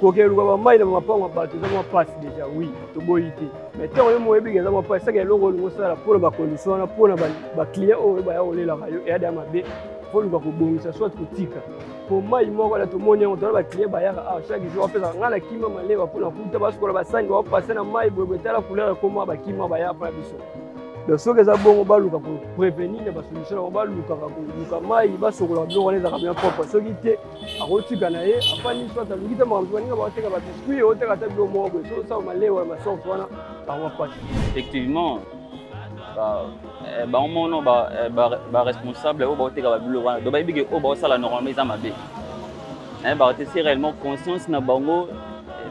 koke lu ba mai na mapango ba tu ça passe déjà oui to boyité mais tant yo mo yebi za mo passe ça que longo lu sala pour ba condition na pour ba client o ba ya olela rayo et ada mabe faut lu ba ko bongisa soit kotika pour moi il m'a tout le monde on doit battre bayaka chaque jour on fait ça ngala kima malewa pour la futa parce que la basani va passer na mai bobo tala couleur comme ba kima baya pa biso donc soki eza bongo baluka prévenir na basolution yango balukaka koluka mai basokola biloko wana ezaka bien propre soki te akotika na ye afani soit aluki te makambo baninga bakoteka babiskuit oteka ata biloko moko boye so osala malewa ya masofe wana bango pasi effectivement baomono baresponsable oyo baoteka babiloko wana do bayebi ke oyo baosala normalement eza mabe naye baote si réellement conscience na bango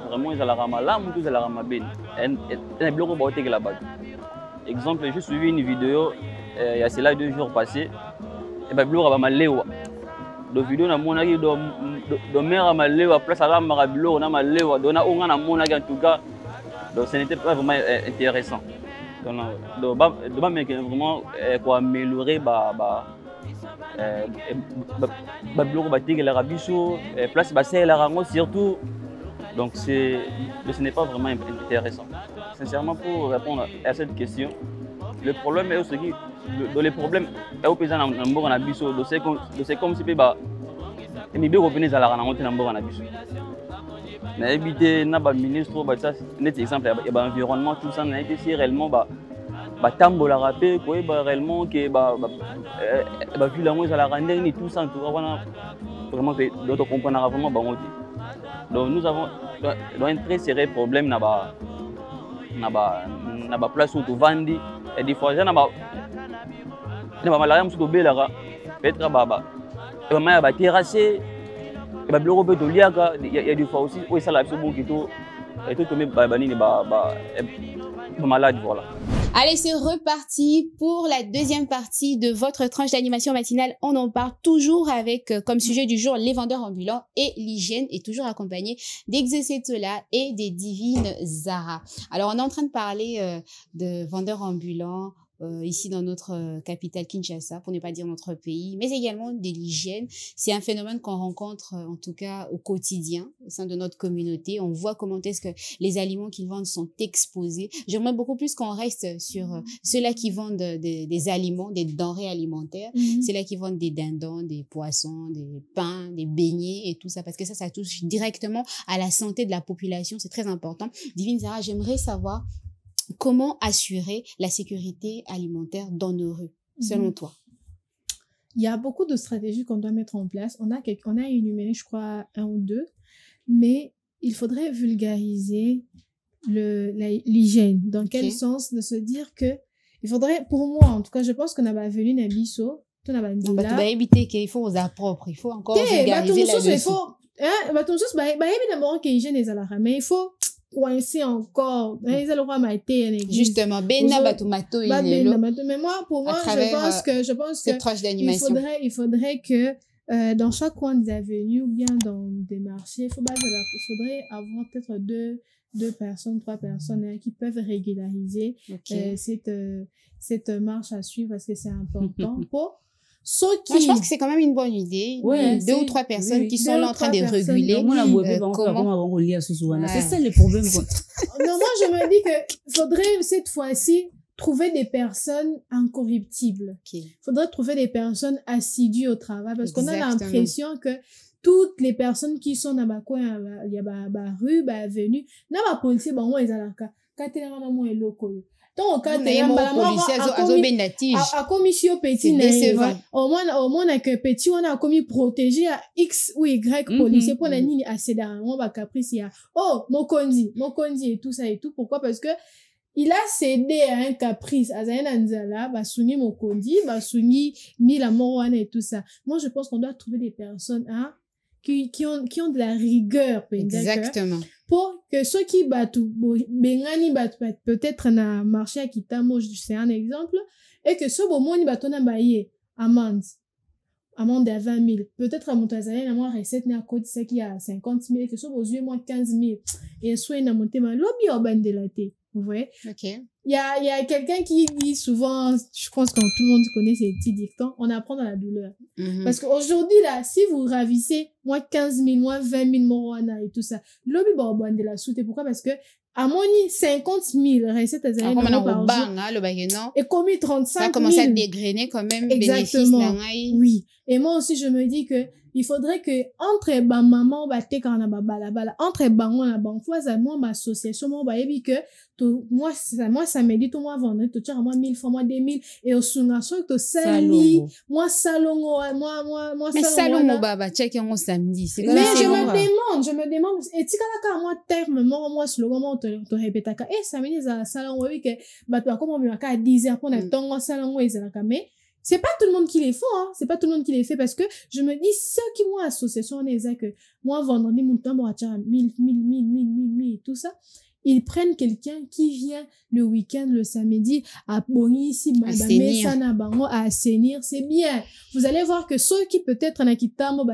vraiment ezalaka malamu to ezalaka mabe na biloko oyo baotekela bato. Exemple, j'ai suivi une vidéo il y a cela 2 jours passés et bah biloko ba malewa do vidéo na monaki do mère malewa place à la marabilo na malewa do na onga na monaki en tout cas donc ce n'était pas vraiment intéressant donc ba mais vraiment pour améliorer biloko ba tigela rabiso place ba c'est la rango surtout donc ce n'est pas vraiment intéressant. Sincèrement, pour répondre à cette question, le problème est aussi que les problèmes est au pays en Nambour en abisso, c'est comme si les bien revenus à la rencontre en Nambour en abisso. Mais éviter n'a pas ministre, ça c'est exemple, il y a environnement tout ça, n'a été si réellement tambo la rapé, quoi, réellement que vu la mouise à la rendre ni tout ça, tout ça, vraiment d'autres comprendre vraiment bon. Donc nous avons un très sérieux problème na place où tu vends et des fois na malaria musu belaka peut-être et ba terrasser et ba bloko peut liaka il y a des fois aussi où ça la bon qui tout tomber banini malade voilà. Allez, c'est reparti pour la deuxième partie de votre tranche d'animation matinale. On en parle toujours avec comme sujet du jour les vendeurs ambulants et l'hygiène est toujours accompagné d'Execetola et des divines Zara. Alors, on est en train de parler de vendeurs ambulants ici dans notre capitale Kinshasa, pour ne pas dire notre pays, mais également de l'hygiène. C'est un phénomène qu'on rencontre en tout cas au quotidien au sein de notre communauté. On voit comment est-ce que les aliments qu'ils vendent sont exposés. J'aimerais beaucoup plus qu'on reste sur ceux-là qui vendent des aliments, des denrées alimentaires, ceux-là qui vendent des dindons, des poissons, des pains, des beignets et tout ça, parce que ça touche directement à la santé de la population. C'est très important. Divine Zara, j'aimerais savoir comment assurer la sécurité alimentaire dans nos rues, selon toi? Il y a beaucoup de stratégies qu'on doit mettre en place. On a énuméré, je crois, 1 ou 2, mais il faudrait vulgariser l'hygiène. Dans quel sens? De se dire que il faudrait, pour moi, en tout cas, je pense qu'on a venu Nabiso, on va éviter qu'il faut aux propres, il faut encore vulgariser là-dessus. Mais il faut coincé encore justement mais moi pour moi je pense que tranche d'animation il faudrait que dans chaque coin des avenues ou bien dans des marchés il faudrait avoir peut-être 2 personnes 3 personnes qui peuvent régulariser cette marche à suivre parce que c'est important pour moi, je pense que c'est quand même une bonne idée. Ouais, 2 ou 3 personnes qui sont là en train de réguler. C'est ça le problème. Non, moi, je me dis que faudrait cette fois-ci trouver des personnes incorruptibles. Faudrait trouver des personnes assidues au travail parce qu'on a l'impression que toutes les personnes qui sont dans ma coin, il y a ma rue, ma avenue, n'a pas policier, bon, moi, ils ont la cas. Quand il y a un moment, il est donc quand il y a un commission petit au moins que petit on a commis protégé à X ou Y policier pour la ligne assez dernièrement ba caprice ya oh mokondi et tout ça et tout pourquoi parce que il a cédé à un caprice azana nzala ba suni mokondi ba suni mila morwana et tout ça. Moi je pense qu'on doit trouver des personnes qui ont de la rigueur exactement pour que ceux qui battent bengani battent peut-être na marché à Kitamo c'est un exemple et que ceux bomoni batona baye amende à 20 000 peut-être à Montazalé na moi recette na code c'est qui a 50 000 et que ceux aux yeux moins 15 000 et soit na monter ma lobby au bande de la thé vous voyez. Il y a quelqu'un qui dit souvent, je pense que tout le monde connaît ces petits dictons, on apprend dans la douleur. Parce qu'aujourd'hui, là, si vous ravissez, moins 15 000, moins 20 000 morwana et tout ça, lobby de la soute. Pourquoi? Parce que, à mon avis, 50 000 recettes à Zahé par jour. Le et commis 35 000. Ça commence à dégrainer quand même. Exactement. Oui. Et moi aussi, je me dis que il faudrait que entre maman entre bango na bango fois moi ma association moi yebi que moi ça me dit tout moi vendre tout tire moi 1000 fois moi 2000 et au sunga so to sali moi salongo moi mais salongo baba check on samedi c'est mais je me demande et tikala ka moi terme moi slogan moi to répéter ka et samedi za salongo oui que bato comme on ka 10h pour na tongo salongo ezalaka mais c'est pas tout le monde qui les fait, hein. C'est pas tout le monde qui les fait parce que je me dis, ceux qui m'ont association, on est que moi, vendredi, mon temps, moi, 1000, tout ça. Ils prennent quelqu'un qui vient le week-end, le samedi, à Boni, à assainir, c'est bien. Vous allez voir que ceux qui peut-être en Akitamo,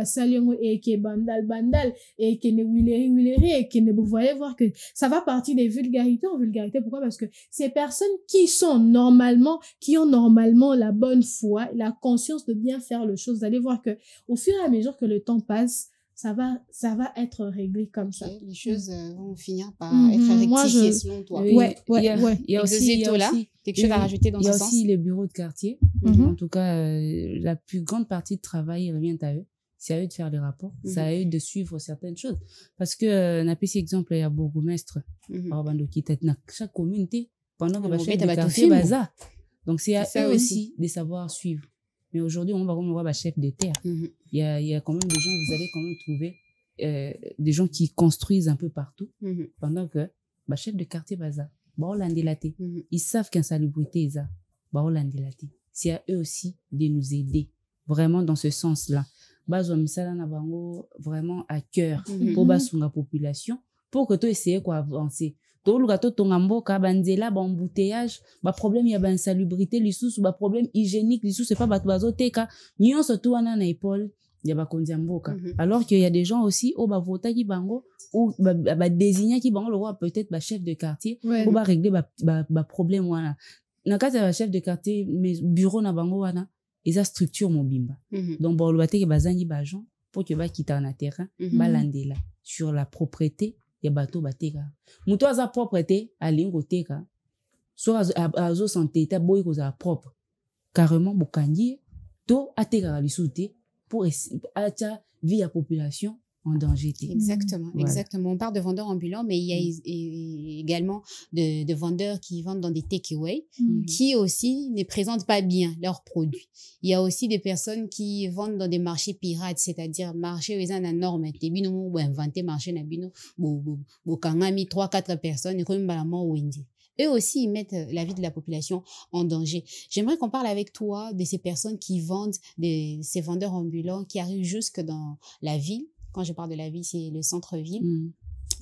et qui bandal, et qui ne willeri, et qui ne, vous voyez voir que ça va partir des vulgarités en vulgarité. Pourquoi? Parce que ces personnes qui ont normalement la bonne foi, la conscience de bien faire les choses, vous allez voir que au fur et à mesure que le temps passe, ça va être réglé comme ça. Les choses vont finir par être rectifiées selon toi. Ouais. Il y a aussi quelque chose à rajouter dans ce sens. Il y a aussi les bureaux de quartier. En tout cas, la plus grande partie de travail revient à eux. C'est à eux de faire les rapports. C'est à eux de suivre certaines choses. Parce que, on a pris cet exemple, il y a bourgmestre. Chaque communauté, pendant que le chef de quartier, donc c'est à eux aussi de savoir suivre. Mais aujourd'hui, on va voir chef de terre. Il y a quand même des gens, vous allez quand même trouver des gens qui construisent un peu partout. Pendant que chef de quartier, ils savent qu'insalubrité est ça. C'est à eux aussi de nous aider. Vraiment dans ce sens-là. Vraiment à cœur pour la population. Pour que tu essayes d'avancer. Tout le gâteau ton amboka banzela embouteillage problème ya insalubrité lisusu problème hygiénique lisusu c'est pas bato teka nyon surtout wana na épaule ya bakonzi mboka alors qu'il y a des gens aussi au vota ki bango ou désigner ki bango le roi peut-être chef de quartier pour régler problème wana na kati ya chef de quartier mais bureau na bango wana eza structure mobimba donc le bateke bazangi bagent pour que ba kita na terrain balandela sur la propreté ya bato bateka muto aza propreté alingo teka so azo santé ta boy ko za propre carrément bokangi to ateka lisuté pour acha vie à population en danger. Exactement, exactement. On parle de vendeurs ambulants, mais il y a également de vendeurs qui vendent dans des take-away, qui aussi ne présentent pas bien leurs produits. Il y a aussi des personnes qui vendent dans des marchés pirates, c'est-à-dire marchés où ils ont la norme. T'es bien ou inventé marché na bino, kangami 3-4 personnes, et comme balamant wendi. Eux aussi, ils mettent la vie de la population en danger. J'aimerais qu'on parle avec toi de ces personnes qui vendent, ces vendeurs ambulants qui arrivent jusque dans la ville. Quand je parle de la ville, c'est le centre-ville,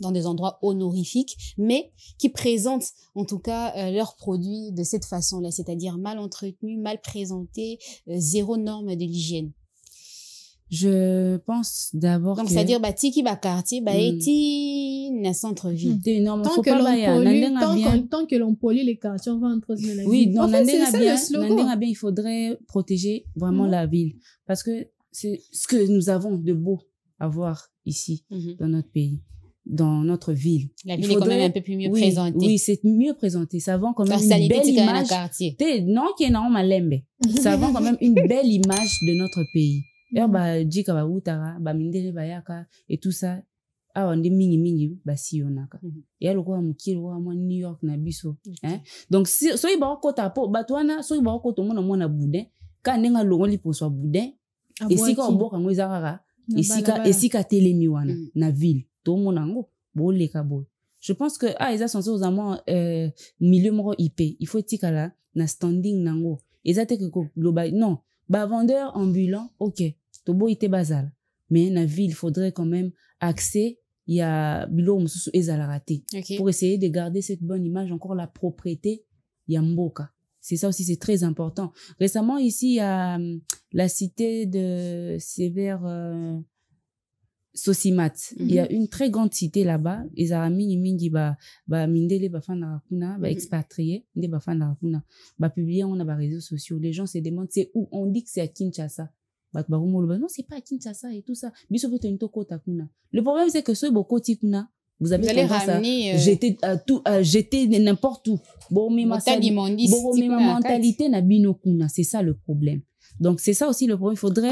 dans des endroits honorifiques, mais qui présentent en tout cas leurs produits de cette façon-là, c'est-à-dire mal entretenus, mal présentés, zéro norme de l'hygiène. Je pense d'abord donc c'est-à-dire tiki quartier eti na centre-ville. Tant que l'on pollue les quartiers, on va entrer la ville. Oui, donc bien, il faudrait protéger vraiment la ville parce que c'est ce que nous avons de beau à voir ici dans notre pays, dans notre ville. La ville est quand même un peu plus mieux présentée. Oui, c'est mieux présenté. Ça vend quand même une belle image. Non, qui est non malembe. Ça vend quand même une belle image de notre pays. Et tout ça. On dit mingi basiyonaka. Et alors quoi New York na biso. Donc si il ba kota po batwana so il ba kota mona boudin ka nenga longoli po so boudin et si ka oboka ngo ezaka esika telemi wana na ville to monango boleka bo. Je pense que ils sont aux amants milieu moko IP. Il faut tikala na standing nango. Ezate que global non, vendeur ambulant, OK. To bo ite bazal. Mais na ville, il faudrait quand même accès il y a bilo mususu ezalarate pour essayer de garder cette bonne image, encore la propreté yamboka. C'est ça aussi, c'est très important. Récemment, ici, il y a la cité de Sévère Sosimat. Il y a une très grande cité là-bas. Ils ont mingi mindele bafana kuna expatriés, ndé bafana kuna publier on a les réseaux sociaux. Les gens se demandent c'est où. On dit que c'est à Kinshasa. Non, c'est pas à Kinshasa et tout ça. Le problème, c'est que ce bokoti kuna, vous avez tendance à jeter n'importe où. Bon, mais ma mentalité n'a bino kuna. C'est ça le problème. Donc, c'est ça aussi le problème. Il faudrait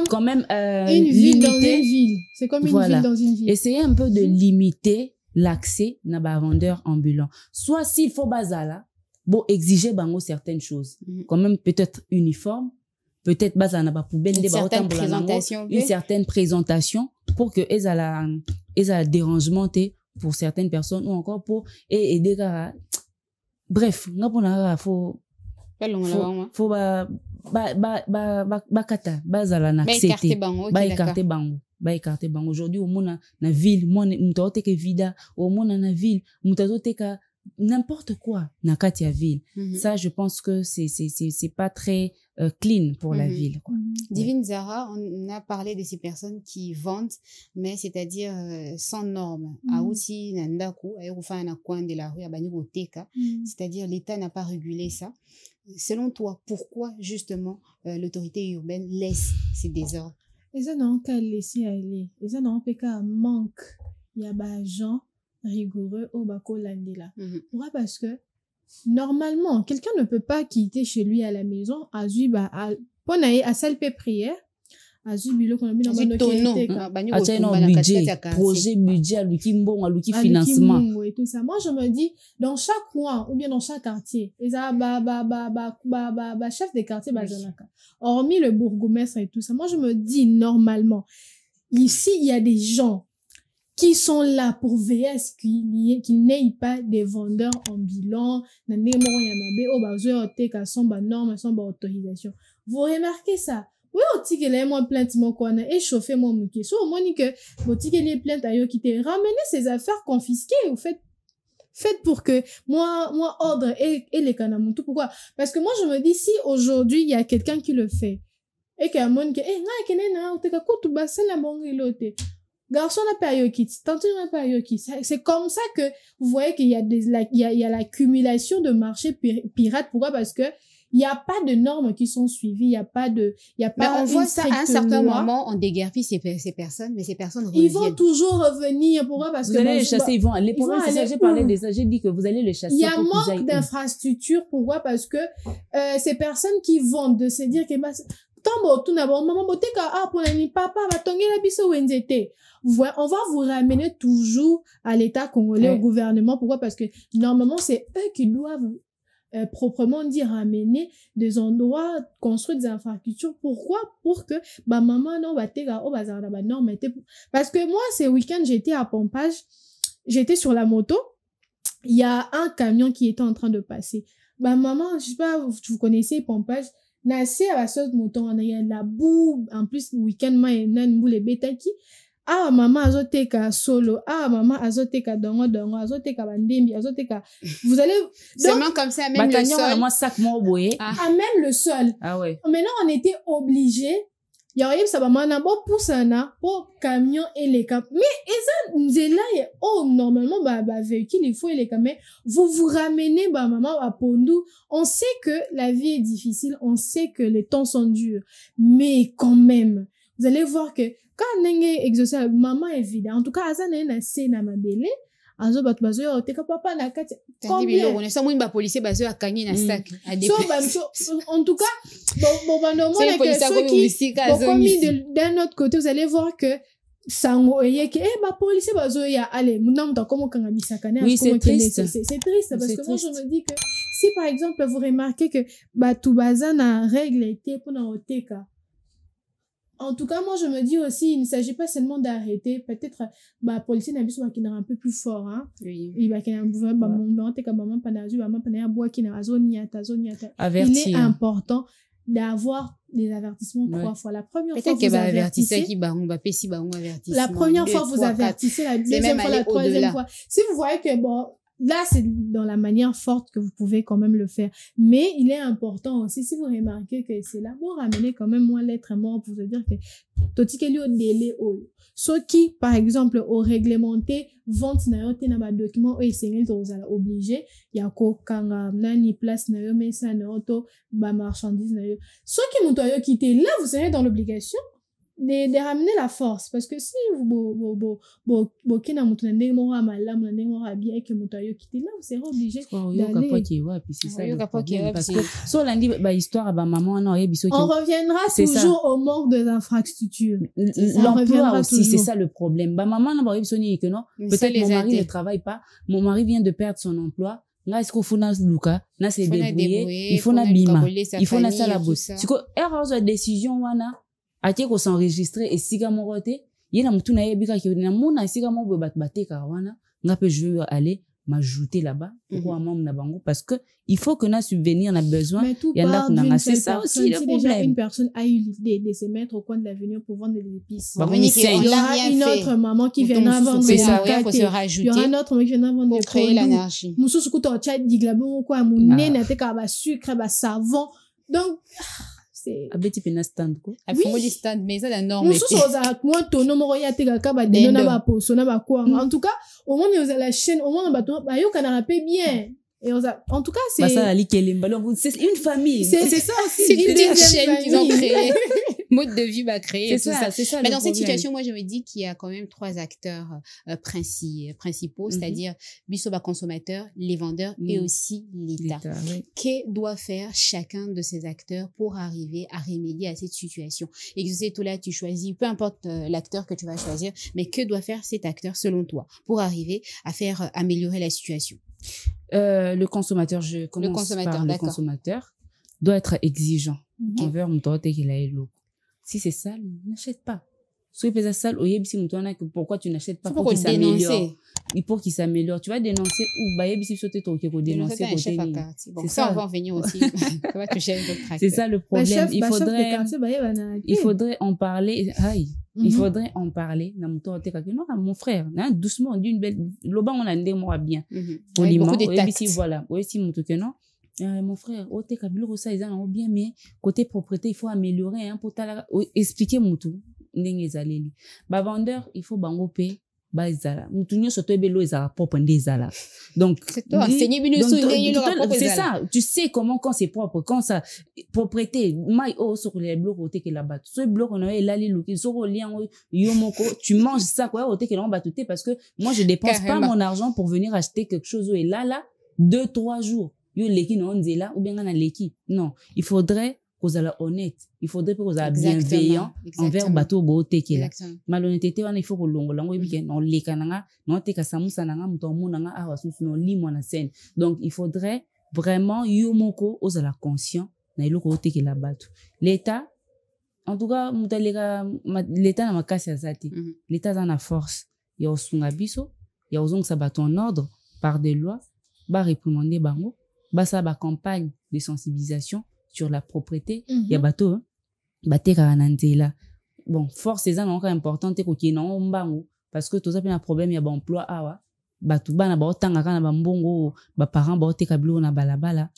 quand même une ville dans une ville. C'est comme une ville dans une ville. Essayer un peu de limiter l'accès à des vendeurs ambulants. Soit s'il faut bazala, bon, exiger bango certaines choses. Quand même peut-être uniforme, peut-être bazala na poubelle, une certaine présentation. Une certaine présentation pour que elles aient dérangement pour certaines personnes ou encore pour aider à bref, faut écarter bango. Aujourd'hui, au monde na ville, muta que vida, au monde na ville, muta que n'importe quoi na katia ville. Ça, je pense que c'est pas très clean pour la ville, quoi. Divine Zara, on a parlé de ces personnes qui vendent, mais c'est-à-dire sans normes. Aouti nandaku, ayofa na coin de la rue, abanigo teka. C'est-à-dire l'État n'a pas régulé ça. Selon toi, pourquoi justement l'autorité urbaine laisse ces désordres? Et ça n'a qu'à laisser aller. Et ça n'a qu'à manque. Il y a des gens rigoureux au bako landela. Pourquoi? Parce que normalement, quelqu'un ne peut pas quitter chez lui à la maison à zuba pour n'aller à salle prière. À zubilo qu'on a mis dans budget, projet budget, à l'outil financement et tout ça. Moi, je me dis, dans chaque coin ou bien dans chaque quartier, et ça, chef de quartier, hormis le bourgmestre et tout ça, moi, je me dis, normalement, ici, il y a des gens qui sont là pour veiller à ce qu'il n'ait pas des vendeurs ambulants, autorisation. Vous remarquez ça? Oui, on dit que les moins plaintes, mon quoi, échauffé mon mouquet. So, au moins, que, vous dites que les plaintes ailleurs qui te ramenez ces affaires confisquées, ou faites pour que, moi, ordre et les canamutu. Pourquoi? Parce que moi, je me dis, si aujourd'hui, il y a quelqu'un qui le fait, et qu'il y a un monde qui, garçon n'a pas yokit, tantôt n'a pas yokit. C'est comme ça que vous voyez qu'il y a il y a l'accumulation de marchés pirates. Pourquoi? Parce que il n'y a pas de normes qui sont suivies, il n'y a pas mais on voit ça à un certain moment, on déguerpit ces personnes, mais ces personnes reviennent. Ils vont toujours revenir. Pourquoi? Parce que vous allez les chasser, ils vont aller. J'ai parlé de ça, j'ai dit que vous allez les chasser. Il y a manque d'infrastructures. Pourquoi? Parce que, ces personnes qui vendent de se dire que, on va vous ramener toujours à l'État congolais, au gouvernement. Pourquoi? Parce que, normalement, c'est eux qui doivent proprement dit ramener des endroits, construire des infrastructures. Pourquoi? Pour que maman non norme. Parce que moi, ces week-ends, j'étais à Pompage, j'étais sur la moto, il y a un camion qui était en train de passer. Maman, je sais pas, vous connaissez Pompage, nassé à la seule moto, il y a de la boue, en plus, le week-end, moi, il y a une boule et bétaki. Ah, maman, azoteka solo. Ah, maman, azoteka dongo, azoteka bandembi, azoteka. Vous allez. Seulement comme ça, même le sol. Même le sol. Ah ouais. Maintenant, on était obligés. Il y a eu ça, maman, na bon poussana, pour camion et les cap. Mais, et ça, là, normalement, véhicule, il faut les camions. Vous ramenez, maman, à Pondou. On sait que la vie est difficile. On sait que les temps sont durs. Mais, quand même, vous allez voir que, quand nenge exaucé maman est vide en tout cas azana na sena mabele azo bat bazo yo teka papa na kati combien on est ça moi policier bazo akanyi na sac en tout cas bon non moi que ceux qui d'un autre côté vous allez voir que sango eye que policier bazo ya allez munamta comme kanga bisakane oui c'est triste parce que moi je me dis que si par exemple vous remarquez que tout bazana règle était pour na oteka. En tout cas, moi, je me dis aussi, il ne s'agit pas seulement d'arrêter. Peut-être, policier n'a besoin qu'il est un peu plus fort, hein. Oui. Il va qu'il y a un il est important d'avoir des avertissements 3 fois. La première fois, vous avertissez. La première fois, vous avertissez. La deuxième fois, la troisième fois. Si vous voyez que, là, c'est dans la manière forte que vous pouvez quand même le faire. Mais il est important aussi, si vous remarquez que c'est là, vous ramenez quand même moins l'être mort pour se dire que totikeli au délai au. Ceux qui, par exemple, au réglementé, vente na yo te na ba document ou essayez de vous obligé, ya ko kanga nani place na yo mesa na auto ba marchandise na yo. Ceux qui m'ont quitté là, vous serez dans l'obligation de ramener la force. Parce que si vous kena mutu na ndenge moko malamu na ndenge moko bien et que mutu ayo quitter là, vous serez obligé d'aller. Puis c'est ça le problème. Parce que sur lundi, histoire, maman, non, on reviendra toujours au manque des infrastructures. L'emploi aussi, c'est ça le problème. Maman, non, que non. Peut-être mon mari ne travaille pas. Mon mari vient de perdre son emploi. Là, est-ce qu'il faut Luka, là, c'est débrouiller, il faut bima, il faut ça la bosse. C'est que, erreur décision, wana, ati ko s'enregistrer et siga morote, yena mutu na yebika ki na mona siga mo batbate ka wana, ngape je vais aller m'ajouter là-bas pour membre na bango parce que il faut que na subvenir na besoin il y en a qu'on a c'est ça aussi le problème. Déjà une personne a eu l'idée de se mettre au coin de l'avenue pour vendre des épices. Il y aura une autre maman qui viendra vendre des pâtes. Il y aura une autre maman qui viendra vendre des créer l'énergie. Mususu kuto cha diglabu ko amune na te ka ba sucre ba savon. Donc abeti pena stand ko afongo di stand mais ça la norme mususu oza moi tono moko ya te ka ba dino na ba poso na ba kwa en tout cas au moins nous à la chaîne au moins ba to ba yo kana rapé bien et en tout cas c'est ça la likelemba donc c'est une famille c'est ça aussi c'est une chaîne qu'ils ont créé mode de vie va créer c'est ça mais dans cette situation moi je me dis qu'il y a quand même trois acteurs principaux c'est-à-dire bisoba consommateurs les vendeurs et aussi l'État que doit faire chacun de ces acteurs pour arriver à remédier à cette situation et que c'est tout là tu choisis peu importe l'acteur que tu vas choisir mais que doit faire cet acteur selon toi pour arriver à faire améliorer la situation. Le consommateur, je commence par le consommateur, doit être exigeant envers mon tote qu'il a élo. Si c'est sale, n'achète pas. Si c'est sale, pourquoi tu n'achètes pas pour qu'il s'améliore? Pour qu'il s'améliore. Tu vas dénoncer ou si tu pour dénoncer. Bon, ça, on va en venir aussi. C'est ça le problème. Il faudrait en parler. Il faudrait en parler. Mon frère, doucement, d'une belle. Loba, on a un démon bien. Beaucoup de tact. Voilà. Mon frère, ça, ils ont bien, mais côté propriété, il faut améliorer, pour expliquer mon tout. Vendeur, il faut bangoper. Donc c'est ça, tu sais comment quand c'est propre, quand ça propriété sur les blocs au que là-bas ce bloc on a là tu manges ça quoi au que là parce que moi je dépense pas mon argent pour venir acheter quelque chose et là 2-3 jours yo leki non là ou bien na leki non il faudrait qu'on soit honnête, il faudrait qu'on soit bienveillant envers bateau beauté qui là. Malhonnêteté on il faut que longo bien on les kananga non te ka samusa nanga mutomo nanga awa susu no limo na scène. Donc il faudrait vraiment yomoko ozala conscient na iloko beauté qui là bateau. L'état en tout cas l'état na makasi azati. L'état a la force. Ya osunga biso, ya ozong sa bateau en ordre par des lois, ba réprimander bango, ba sa ba campagne de sensibilisation sur la propriété, il y a bateau, là. Bon, force c'est encore importante ko ki na mbango parce que tout ça un problème il y a emploi awa bato bana ba otanga kana ba mbongo ba parents ba oteka bilo na balabala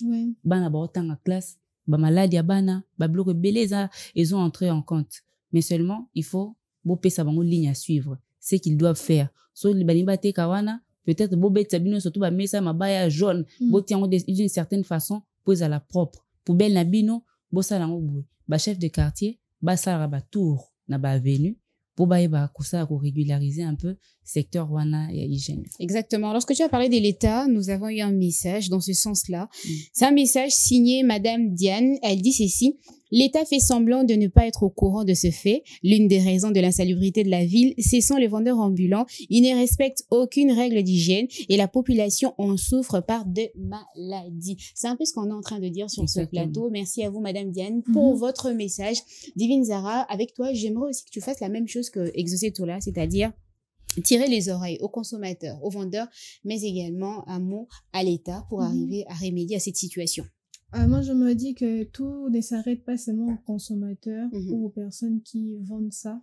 bana ba otanga classe ba maladie bana ba bloc beleza ils ont entré en compte mais seulement il faut bopé sa bango ligne à suivre c'est qu'ils doivent faire so li bani ba te kawana peut-être bobet sabino surtout ba mesa mabaya jaune botiango d'une certaine façon pose à la propre poubelle na bino bosala ngo ba chef de quartier basala ba tour na ba avenue pour ba régulariser un peu secteur wana et hygiène. Exactement. Lorsque tu as parlé de l'État, nous avons eu un message dans ce sens-là. C'est un message signé Madame Diane. Elle dit ceci: l'État fait semblant de ne pas être au courant de ce fait. L'une des raisons de l'insalubrité de la ville, ce sont les vendeurs ambulants. Ils ne respectent aucune règle d'hygiène et la population en souffre par des maladies. C'est un peu ce qu'on est en train de dire sur ce plateau. Merci à vous, Madame Diane, pour votre message. Divine Zara, avec toi, j'aimerais aussi que tu fasses la même chose que Exaucé Tola, c'est-à-dire tirer les oreilles aux consommateurs, aux vendeurs, mais également un mot à l'État pour arriver à remédier à cette situation. Moi, je me dis que tout ne s'arrête pas seulement aux consommateurs ou aux personnes qui vendent ça.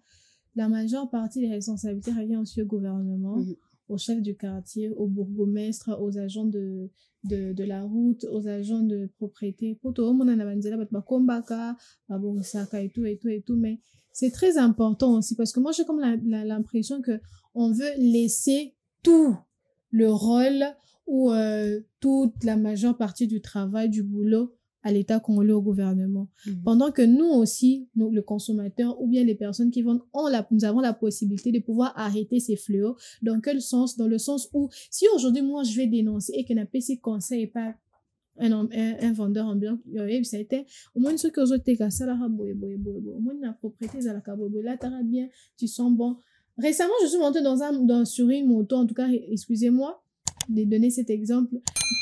La majeure partie des responsabilités revient aussi au gouvernement, au chef du quartier, au bourgmestre, aux agents de la route, aux agents de propriété. Pour tout le monde, on a et tout, mais c'est très important aussi parce que moi, j'ai comme l'impression que on veut laisser tout le rôle ou toute la majeure partie du travail, du boulot à l'État congolais, au gouvernement. Pendant que nous aussi, nous, le consommateur ou bien les personnes qui vendent, nous avons la possibilité de pouvoir arrêter ces fléaux. Dans quel sens? Dans le sens où, si aujourd'hui, moi, je vais dénoncer et que n'a pas ces conseils pas un vendeur ambulant, ça a été, au moins, ce que vous avez ça, au moins, la propriété, ça là, t'as bien, tu sens bon. Récemment, je suis montée sur une moto, en tout cas, excusez-moi de donner cet exemple.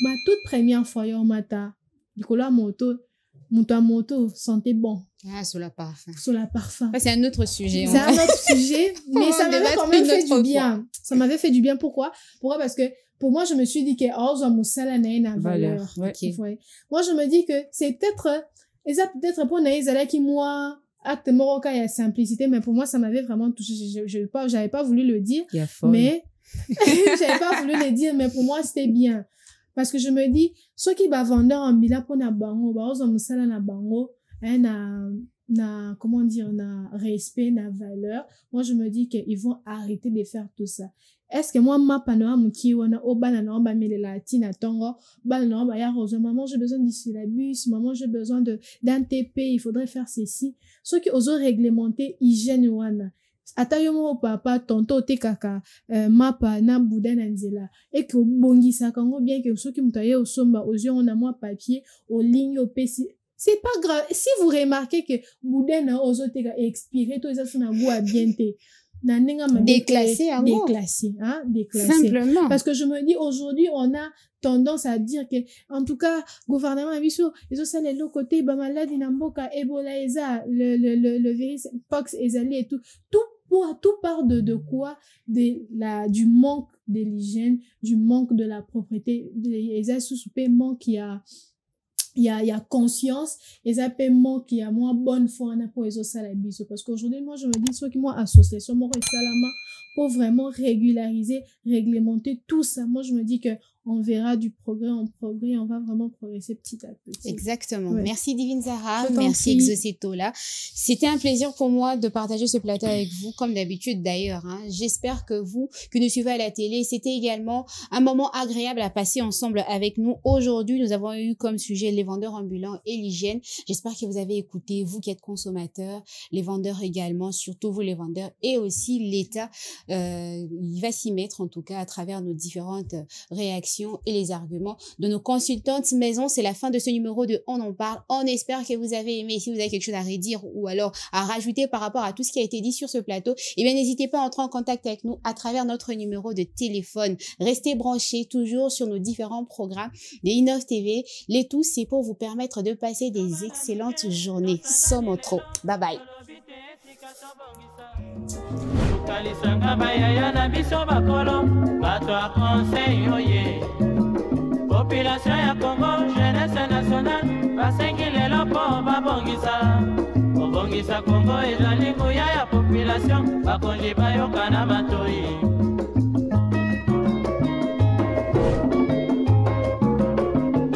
Ma toute première fois, Nicolas moto sentait bon. Ah, sur la parfum. Sur la parfum. C'est un autre sujet. C'est un autre sujet, mais ça m'avait quand même fait du bien. Ça m'avait fait du bien. Pourquoi? Parce que pour moi, je me suis dit que valeur. Okay. Moi, je me dis que c'est peut-être pour Naïzala qui, moi, acte moroka, il y a simplicité, mais pour moi, ça m'avait vraiment touché. J'avais pas voulu le dire, mais j'avais pas voulu le dire, mais pour moi, c'était bien. Parce que je me dis, ceux qui va vendre en bila pour na bango, na bango, comment dire, na respect, na valeur. Moi, je me dis qu'ils vont arrêter de faire tout ça. Est-ce que moi, ma panorama qui wana o banana ba melela tina tongo, banana ba ya rose, maman, j'ai besoin du syllabus, maman, j'ai besoin d'un TP, il faudrait faire ceci. Ceux qui osent réglementer hygiène wana. Atayomo papa tonto te kaka mapa na bouda na nzela et que bongisa kango bien que ceux qui mutaye au somba aux yeux on a moins papier aux lignes au PC. C'est pas grave si vous remarquez que bouda na ozo te ka expiré tout ça na goût à bien te na nenga ma déclassé simplement parce que je me dis aujourd'hui on a tendance à dire que en tout cas gouvernement biso ils ont ça les l'autre côté ba maladie na mboka Ebola eza le virus pox ezali et tout part de quoi? Du manque de l'hygiène, du manque de la propriété, les sous-paiements qui il y a conscience, et ça paiement qui a moins bonne foi pour les autres salabis. Parce qu'aujourd'hui, moi, je me dis, soit qui moi, association, moi, salama, pour vraiment régulariser, réglementer tout ça. Moi, je me dis que on verra du progrès en progrès, on va vraiment progresser petit à petit. Exactement. Ouais. Merci Divine Zara, merci Exocetola. C'était un plaisir pour moi de partager ce plateau avec vous, comme d'habitude d'ailleurs. Hein. J'espère que vous, qui nous suivez à la télé, c'était également un moment agréable à passer ensemble avec nous. Aujourd'hui, nous avons eu comme sujet les vendeurs ambulants et l'hygiène. J'espère que vous avez écouté, vous qui êtes consommateurs, les vendeurs également, surtout vous les vendeurs, et aussi l'État. Il va s'y mettre en tout cas à travers nos différentes réactions et les arguments de nos consultantes maison. C'est la fin de ce numéro de On en parle. On espère que vous avez aimé. Si vous avez quelque chose à redire ou alors à rajouter par rapport à tout ce qui a été dit sur ce plateau, eh bien, n'hésitez pas à entrer en contact avec nous à travers notre numéro de téléphone. Restez branchés toujours sur nos différents programmes de Innov TV. Les tout, c'est pour vous permettre de passer des excellentes journées. Somotro. Bye bye. Kalisanga bayaya na biso bakolo bato a conseil oye population ya Congo jeunesse nationale basengi lelo po babongisa Congo ezali nguya ya population bakonzi bayoka na matoi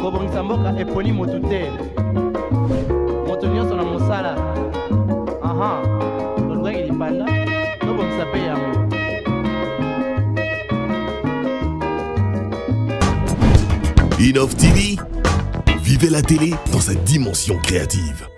kobongisa mboka eponi motu te moto nyonso na mosala tolukaki lipanda tobongisa mpe yango. Innov TV, vivez la télé dans sa dimension créative.